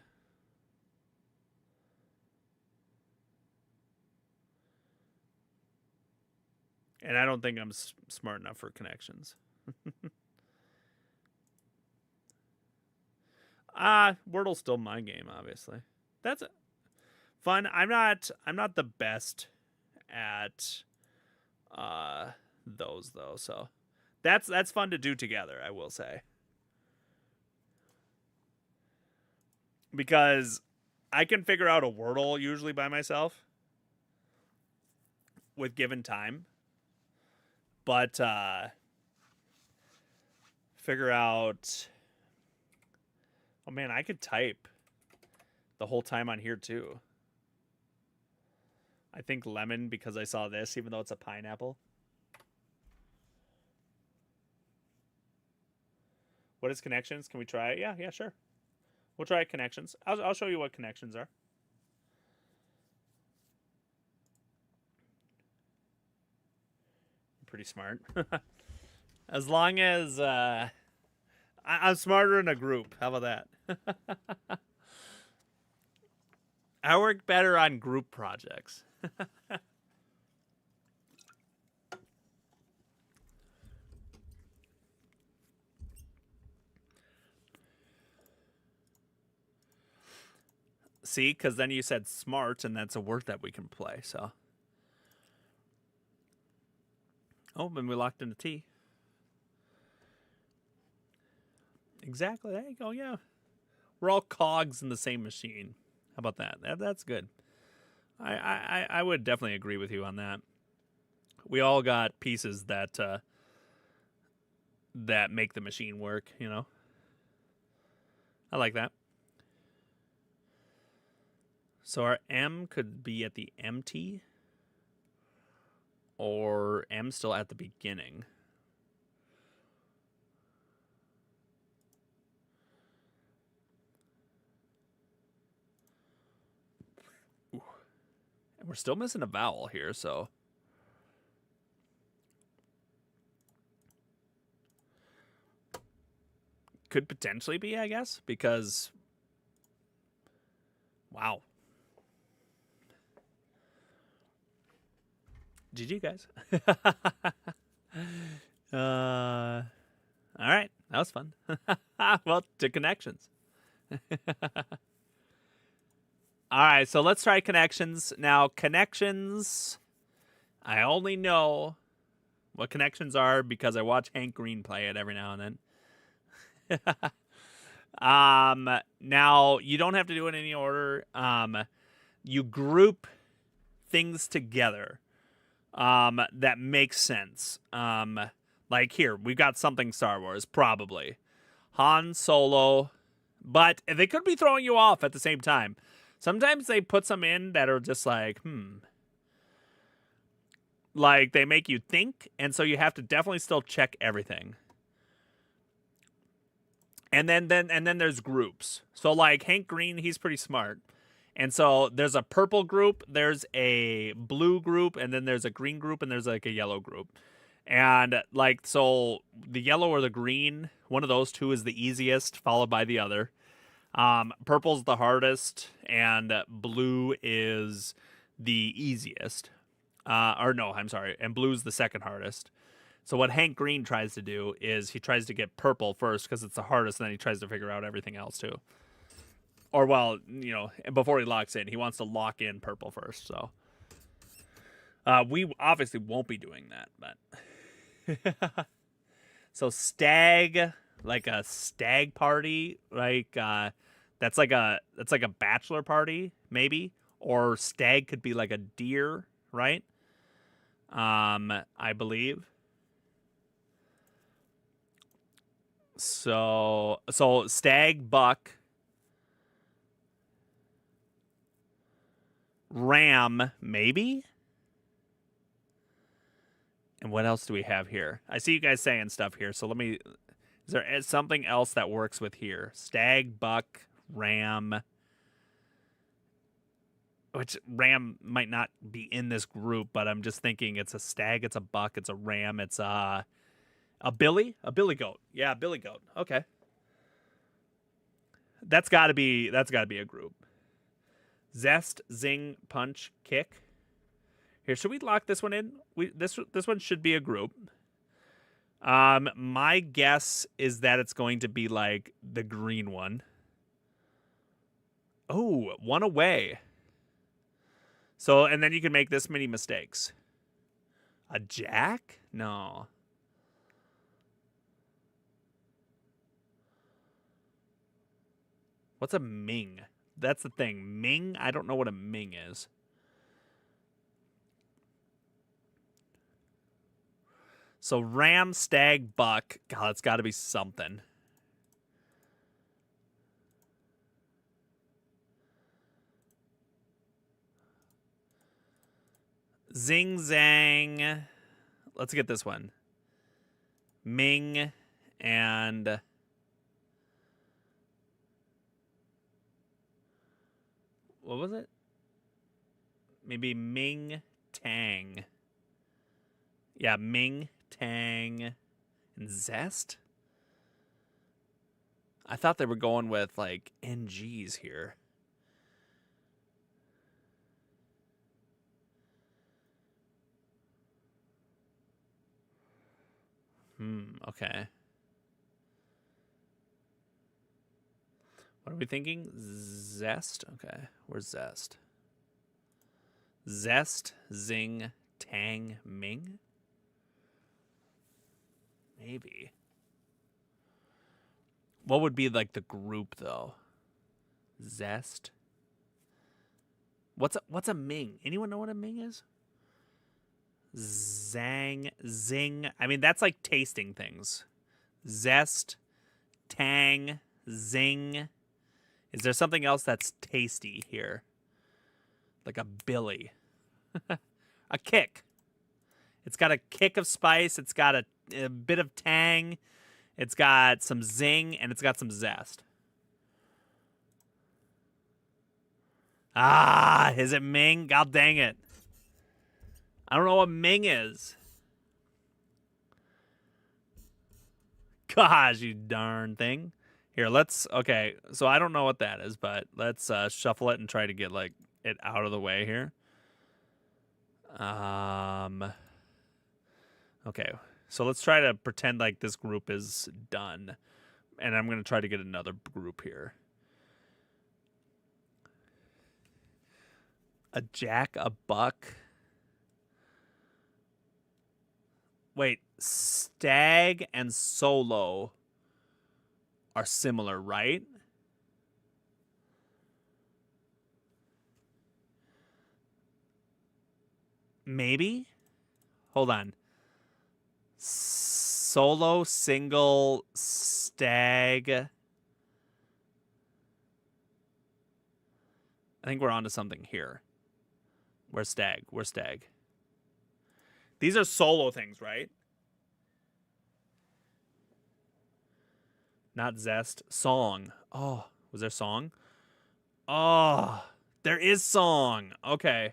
Speaker 1: And I don't think I'm smart enough for connections. Wordle's still my game, obviously. That's fun. I'm not the best at those though, so that's fun to do together, I will say. Because I can figure out a Wordle usually by myself with given time. But figure out, oh man, I could type the whole time on here too. I think lemon because I saw this, even though it's a pineapple. What is connections? Can we try it? Yeah, sure. We'll try connections. I'll show you what connections are. pretty smart. As long as I'm smarter in a group. How about that? I work better on group projects. See, because then you said smart, and that's a word that we can play, so. Oh, and we locked into T. Exactly. There you go, yeah. We're all cogs in the same machine. How about that? That's good. I would definitely agree with you on that. We all got pieces that that make the machine work, you know? I like that. So our M could be at the empty, or M still at the beginning. Ooh. And we're still missing a vowel here, so. Could potentially be, I guess, because. Wow. GG, guys. All right. That was fun. Well, to connections. All right. So let's try connections. Now, connections. I only know what connections are because I watch Hank Green play it every now and then. Now, you don't have to do it in any order. You group things together. That makes sense. Like here, we've got something Star Wars, probably. Han Solo, but they could be throwing you off at the same time. Sometimes they put some in that are just like, Like, they make you think, and so you have to definitely still check everything. And then there's groups. So, like, Hank Green, he's pretty smart. And so there's a purple group, there's a blue group, and then there's a green group, and there's like a yellow group. And like, so the yellow or the green, one of those two is the easiest, followed by the other. Purple's the hardest, and blue is the easiest. Or no, I'm sorry, and blue's the second hardest. So what Hank Green tries to do is he tries to get purple first because it's the hardest, and then he tries to figure out everything else too. Or, well, you know, before he locks in, he wants to lock in purple first. So, we obviously won't be doing that, but. So, stag, like a stag party, like, that's like a bachelor party, maybe. Or stag could be like a deer, right? I believe. So stag, buck. Ram, maybe? And what else do we have here? I see you guys saying stuff here, so let me... Is there something else that works with here? Stag, buck, ram. Which ram might not be in this group, but I'm just thinking it's a stag, it's a buck, it's a ram, it's a billy? A billy goat. Yeah, billy goat. Okay. That's gotta be a group. Zest, zing, punch, kick. Here, should we lock this one in? This one should be a group. My guess is that it's going to be like the green one. Oh, one away. So, and then you can make this many mistakes. A jack? No. What's a Ming? That's the thing. Ming? I don't know what a Ming is. So ram, stag, buck. God, it's got to be something. Zing, zang. Let's get this one. Ming and... What was it? Maybe Ming Tang. Yeah, Ming, Tang, and Zest. I thought they were going with like NGs here. Okay. What are we thinking? Zest? Okay, where's Zest? Zest, Zing, Tang, Ming? Maybe. What would be like the group though? Zest. What's a Ming? Anyone know what a Ming is? Zang, Zing. I mean, that's like tasting things. Zest, Tang, Zing. Is there something else that's tasty here? Like a Billy. A kick. It's got a kick of spice. It's got a bit of tang. It's got some zing, and it's got some zest. Ah, is it Ming? God dang it. I don't know what Ming is. Gosh, you darn thing. Here, okay, so I don't know what that is, but let's shuffle it and try to get, like, it out of the way here. Okay, so let's try to pretend like this group is done. And I'm going to try to get another group here. A jack, a buck. Wait, stag and solo are similar, right? Maybe? Hold on. Solo, single, stag. I think we're onto something here. Where's stag? Where's stag? These are solo things, right? Not zest. Song. Oh, was there song? Oh, there is song. Okay.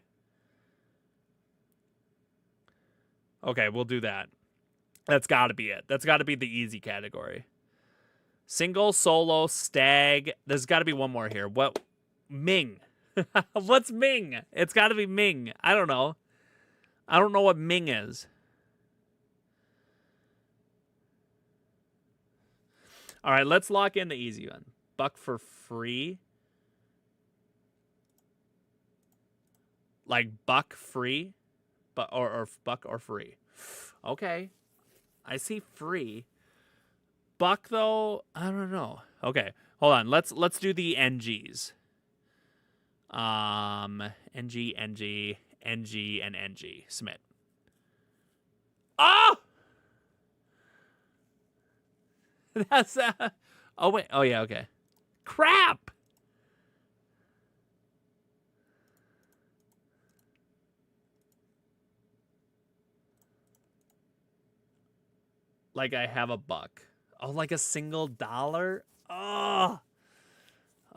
Speaker 1: Okay, we'll do that. That's got to be it. That's got to be the easy category. Single, solo, stag. There's got to be one more here. What? Ming. What's Ming? It's got to be Ming. I don't know. I don't know what Ming is. All right, let's lock in the easy one. Buck for free. Like buck free, but or buck or free. Okay, I see free. Buck though, I don't know. Okay, hold on. Let's do the NGs. NG, NG, NG, and NG. Submit. Oh! That's oh wait. Oh yeah, okay. Crap! Like I have a buck. Oh, like a single dollar? Oh.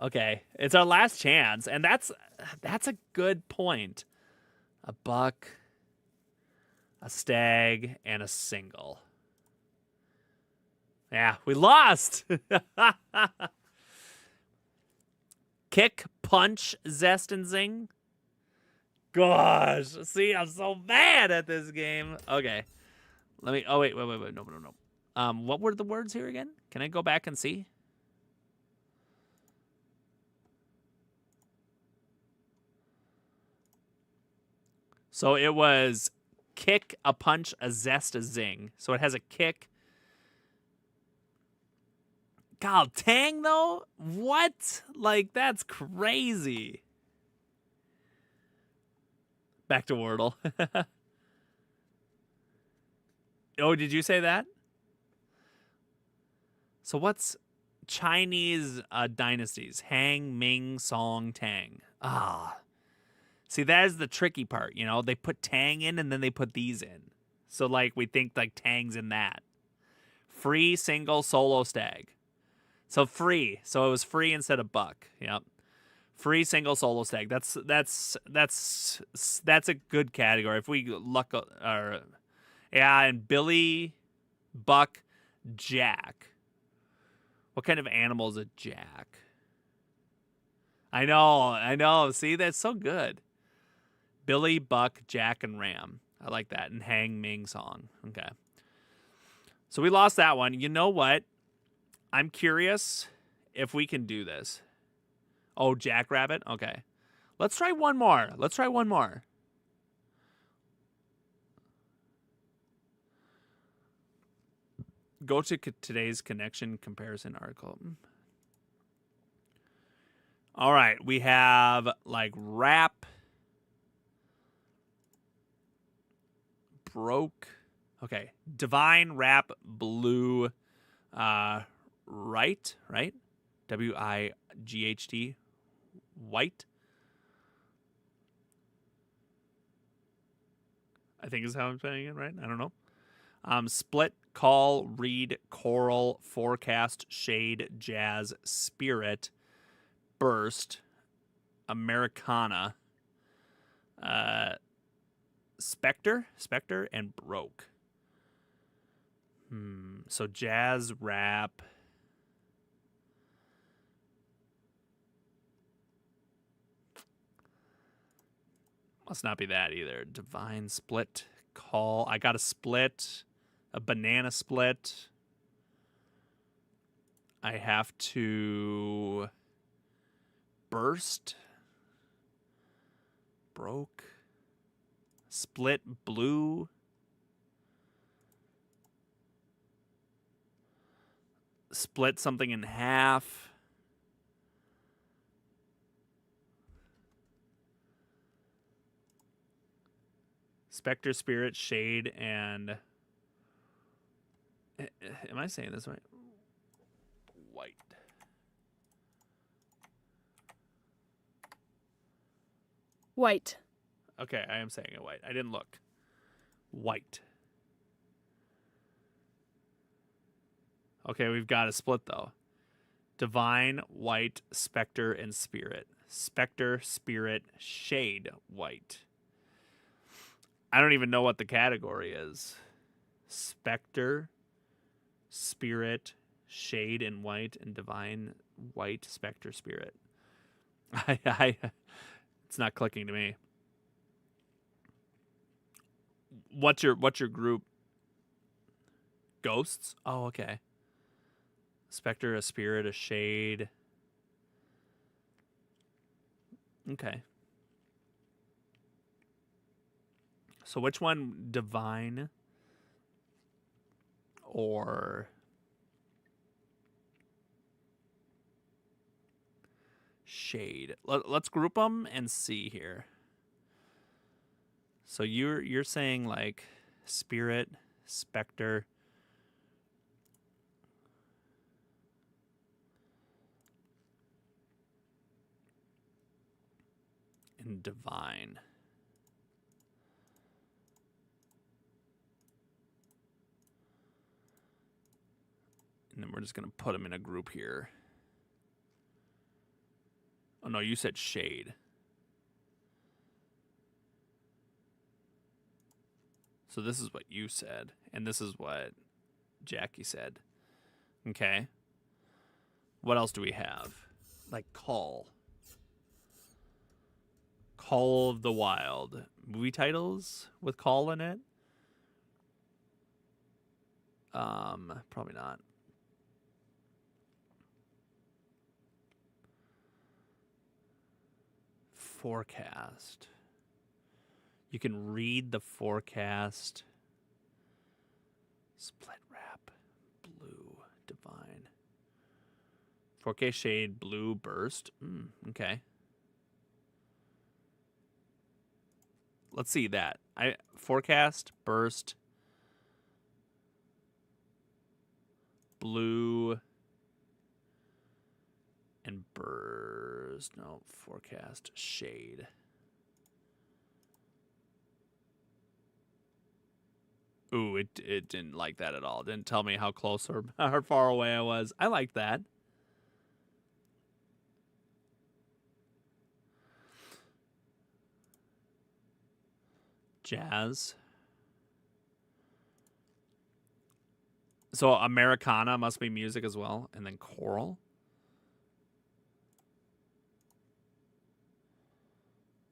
Speaker 1: Okay. It's our last chance, and that's a good point. A buck, a stag, and a single. Yeah, we lost. Kick, punch, zest, and zing. Gosh, see, I'm so bad at this game. Okay, let me. Oh wait, no. What were the words here again? Can I go back and see? So it was kick, a punch, a zest, a zing. So it has a kick. God, tang though? What? Like, that's crazy. Back to Wordle. Oh, did you say that? So what's Chinese dynasties? Han, Ming, Song, Tang. Ah. See, that is the tricky part, you know? They put Tang in and then they put these in. So, like, we think, like, Tang's in that. Free, single, solo, stag. So free. So it was free instead of buck. Yep. Free, single, solo, stag. That's a good category. If we luck or Yeah, and Billy, Buck, Jack. What kind of animal is a jack? I know. See, that's so good. Billy, Buck, Jack, and Ram. I like that. And Hang Ming Song. Okay. So we lost that one. You know what? I'm curious if we can do this. Oh, Jackrabbit? Okay. Let's try one more. Go to today's connection comparison article. All right. We have like rap, broke. Okay. Divine, rap, blue, right? WIGHT. White. I think is how I'm saying it, right? I don't know. Split, call, read, choral, forecast, shade, jazz, spirit, burst, Americana, Spectre, and broke. So jazz, rap. Must not be that either. Divine, split, call. I got a split, a banana split. I have to burst, broke, split, blue. Split something in half. Spectre, spirit, shade, and am I saying this right? White.
Speaker 3: White.
Speaker 1: Okay, I am saying it white. I didn't look. White. Okay, we've got a split though. Divine, white, specter, and spirit. Specter, spirit, shade, white. I don't even know what the category is. Specter, spirit, shade, and white, and divine, white, specter, spirit. It's not clicking to me. What's your group? Ghosts? Oh, okay. Spectre, a spirit, a shade. Okay. So which one? Divine or shade? Let's group them and see here. So you're saying like spirit, specter, and divine. And then we're just going to put them in a group here. Oh, no, you said shade. So this is what you said, and this is what Jackie said. Okay. What else do we have? Like Call. Call of the Wild. Movie titles with Call in it? Probably not. Forecast. You can read the forecast. Split wrap. Blue. Divine. 4K shade. Blue burst. Okay. Let's see that. Forecast. Burst. Blue. And burst. No. Forecast. Shade. Ooh, it didn't like that at all. It didn't tell me how close or how far away I was. I like that. Jazz. So Americana must be music as well. And then choral.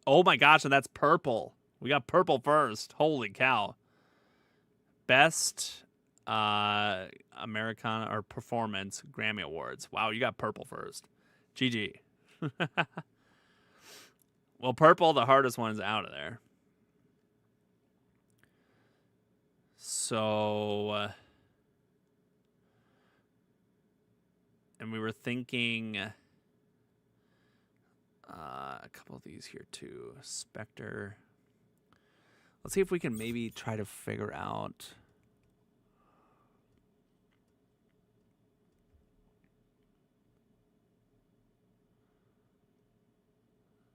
Speaker 1: Oh my gosh, and that's purple. We got purple first. Holy cow. Best Americana or performance Grammy Awards. Wow, you got purple first. GG. Well, purple, the hardest one, is out of there. So, and we were thinking a couple of these here too. Spectre. Let's see if we can maybe try to figure out.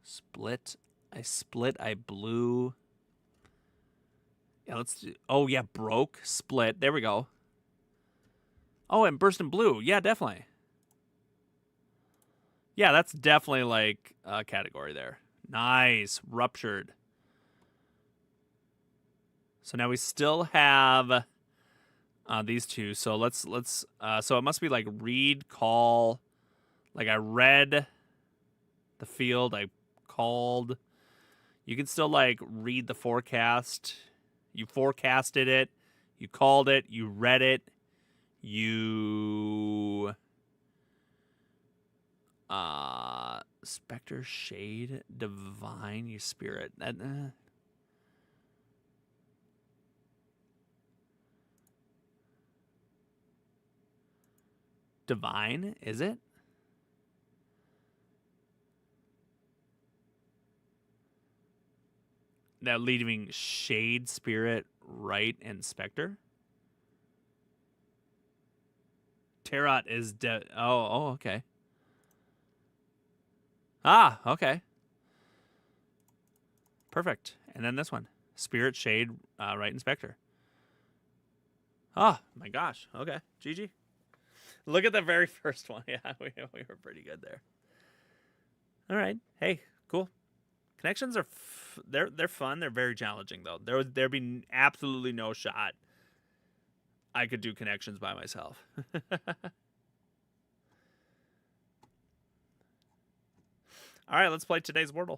Speaker 1: Split. I blew. Yeah, let's do. Oh, yeah, broke. Split. There we go. Oh, and burst in blue. Yeah, definitely. Yeah, that's definitely like a category there. Nice. Ruptured. So now we still have these two. So let's so it must be like read, call. Like I read the field, I called. You can still like read the forecast. You forecasted it, you called it, you read it, you Spectre, shade, divine, you spirit. That divine, is it? That leaving shade, spirit, right, and spectre. Tarot is oh, okay. Ah, okay. Perfect. And then this one. Spirit, shade, right, and spectre. Oh, my gosh. Okay. GG. Look at the very first one. Yeah, we were pretty good there. All right. Hey, cool. Connections are they're fun. They're very challenging though. There'd be absolutely no shot I could do connections by myself. All right, let's play today's Wordle.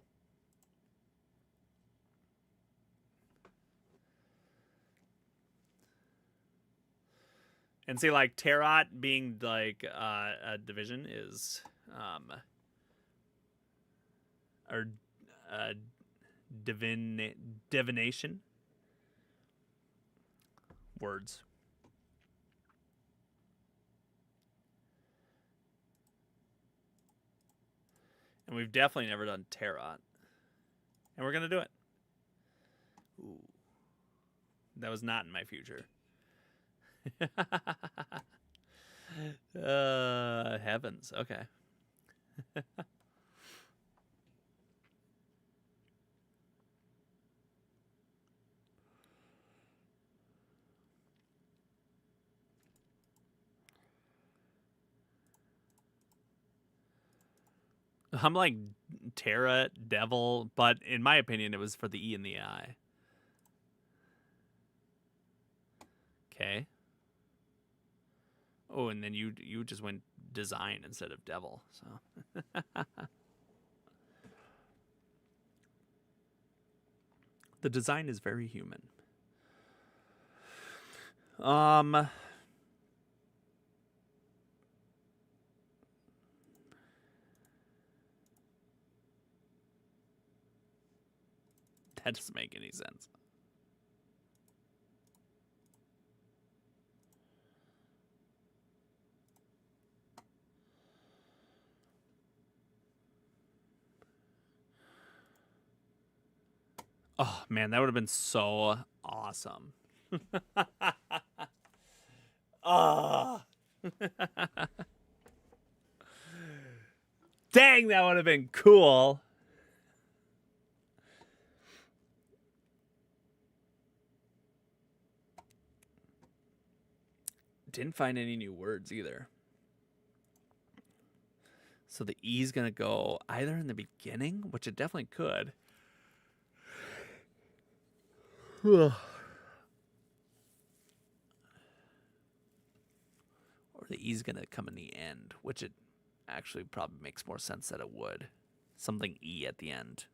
Speaker 1: And see, like tarot being like a division is or divination words. And we've definitely never done tarot. And we're going to do it. Ooh. That was not in my future. Heavens. Okay. I'm like Terra, Devil, but in my opinion, it was for the E and the I. Okay. Oh, and then you just went design instead of devil. So the design is very human. That doesn't make any sense. Oh, man, that would have been so awesome. Oh. Dang, that would have been cool. Didn't find any new words either. So the E's going to go either in the beginning, which it definitely could. Or the E's going to come in the end, which it actually probably makes more sense that it would. Something E at the end.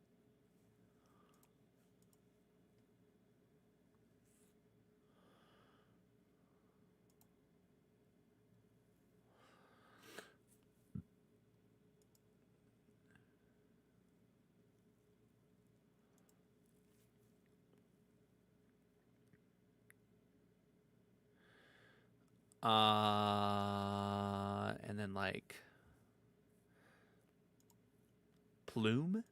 Speaker 1: And then like plume.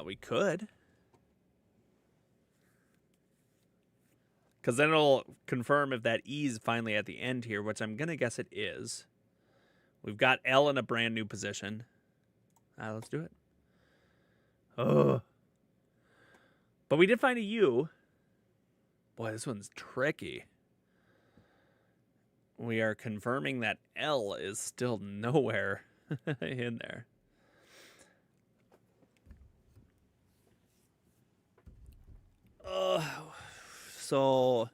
Speaker 1: We could. Because then it'll confirm if that E is finally at the end here, which I'm going to guess it is. We've got L in a brand new position. Let's do it. Oh. But we did find a U. Boy, this one's tricky. We are confirming that L is still nowhere in there. So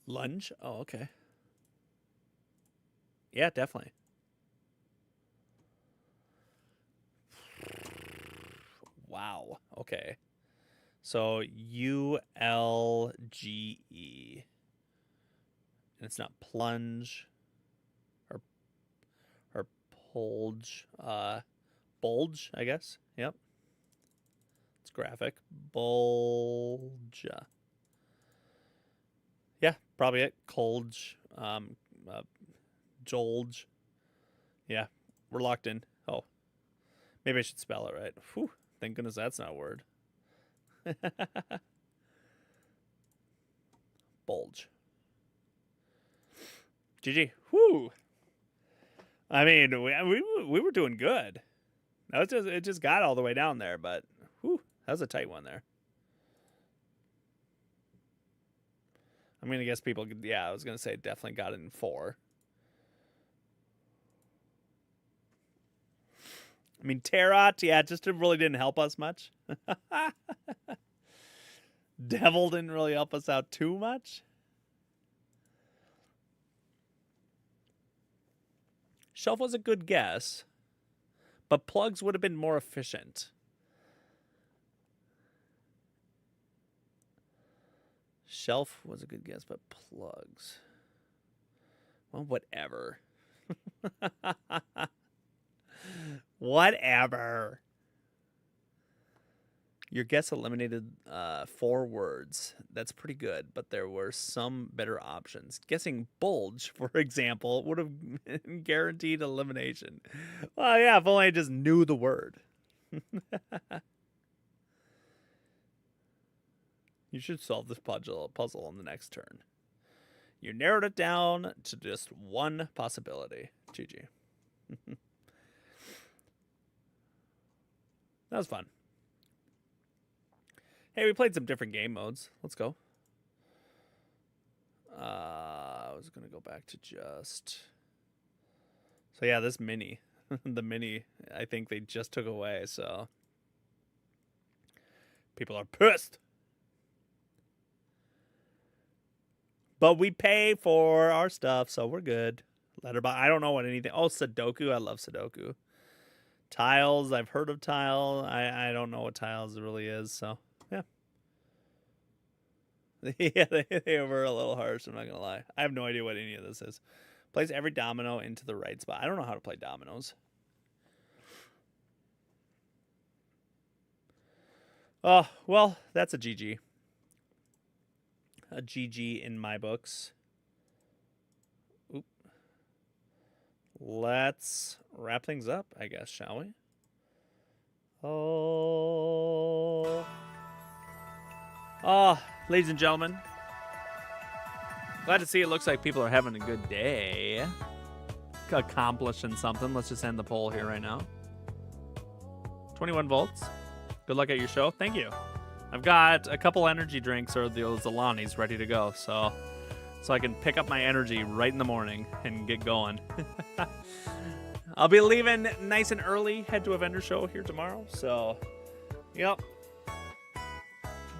Speaker 1: lunge? Oh, okay. Yeah, definitely. Wow. Okay. So ULGE. And it's not plunge or polge. Bulge, I guess. Yep. It's graphic. Bulge. Yeah, probably it. Colge. Jolge. Yeah, we're locked in. Oh, maybe I should spell it right. Whew, thank goodness that's not a word. Bulge. GG. Whew. I mean, we were doing good. It just got all the way down there, but whew, that was a tight one there. I'm gonna guess people. Yeah, I was gonna say definitely got it in 4. I mean, Tarot, yeah, just really didn't help us much. Devil didn't really help us out too much. Shelf was a good guess, but plugs would have been more efficient. Shelf was a good guess, but plugs. Well, whatever. Whatever. Your guess eliminated 4 words. That's pretty good, but there were some better options. Guessing bulge, for example, would have guaranteed elimination. Well, yeah, if only I just knew the word. You should solve this puzzle on the next turn. You narrowed it down to just one possibility. GG. That was fun. Hey, we played some different game modes. Let's go. I was going to go back to just... So yeah, this mini. The mini, I think they just took away, so... People are pissed. But we pay for our stuff, so we're good. Letterbox. I don't know what anything... Oh, Sudoku. I love Sudoku. Tiles. I've heard of Tile. I don't know what Tiles really is, so... Yeah. Yeah, they were a little harsh, I'm not going to lie. I have no idea what any of this is. Place every domino into the right spot. I don't know how to play dominoes. Oh, well, that's a GG. A GG in my books. Oop. Let's wrap things up, I guess, shall we? Oh, ladies and gentlemen. Glad to see it looks like people are having a good day. Accomplishing something. Let's just end the poll here right now. 21 volts. Good luck at your show. Thank you. I've got a couple energy drinks or those Alanis ready to go. So so I can pick up my energy right in the morning and get going. I'll be leaving nice and early, head to a vendor show here tomorrow. So, yep.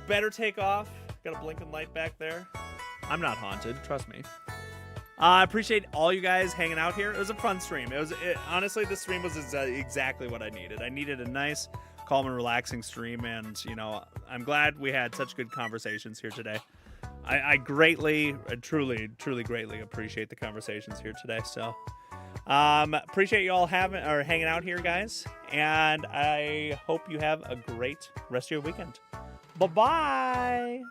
Speaker 1: Better take off. Got a blinking light back there. I'm not haunted, trust me. I appreciate all you guys hanging out here. It was a fun stream. Honestly, this stream was exactly what I needed. I needed a nice, calm and relaxing stream, and you know, I'm glad we had such good conversations here today. I greatly, truly greatly appreciate the conversations here today. So, appreciate you all hanging out here, guys, and I hope you have a great rest of your weekend. Bye-bye.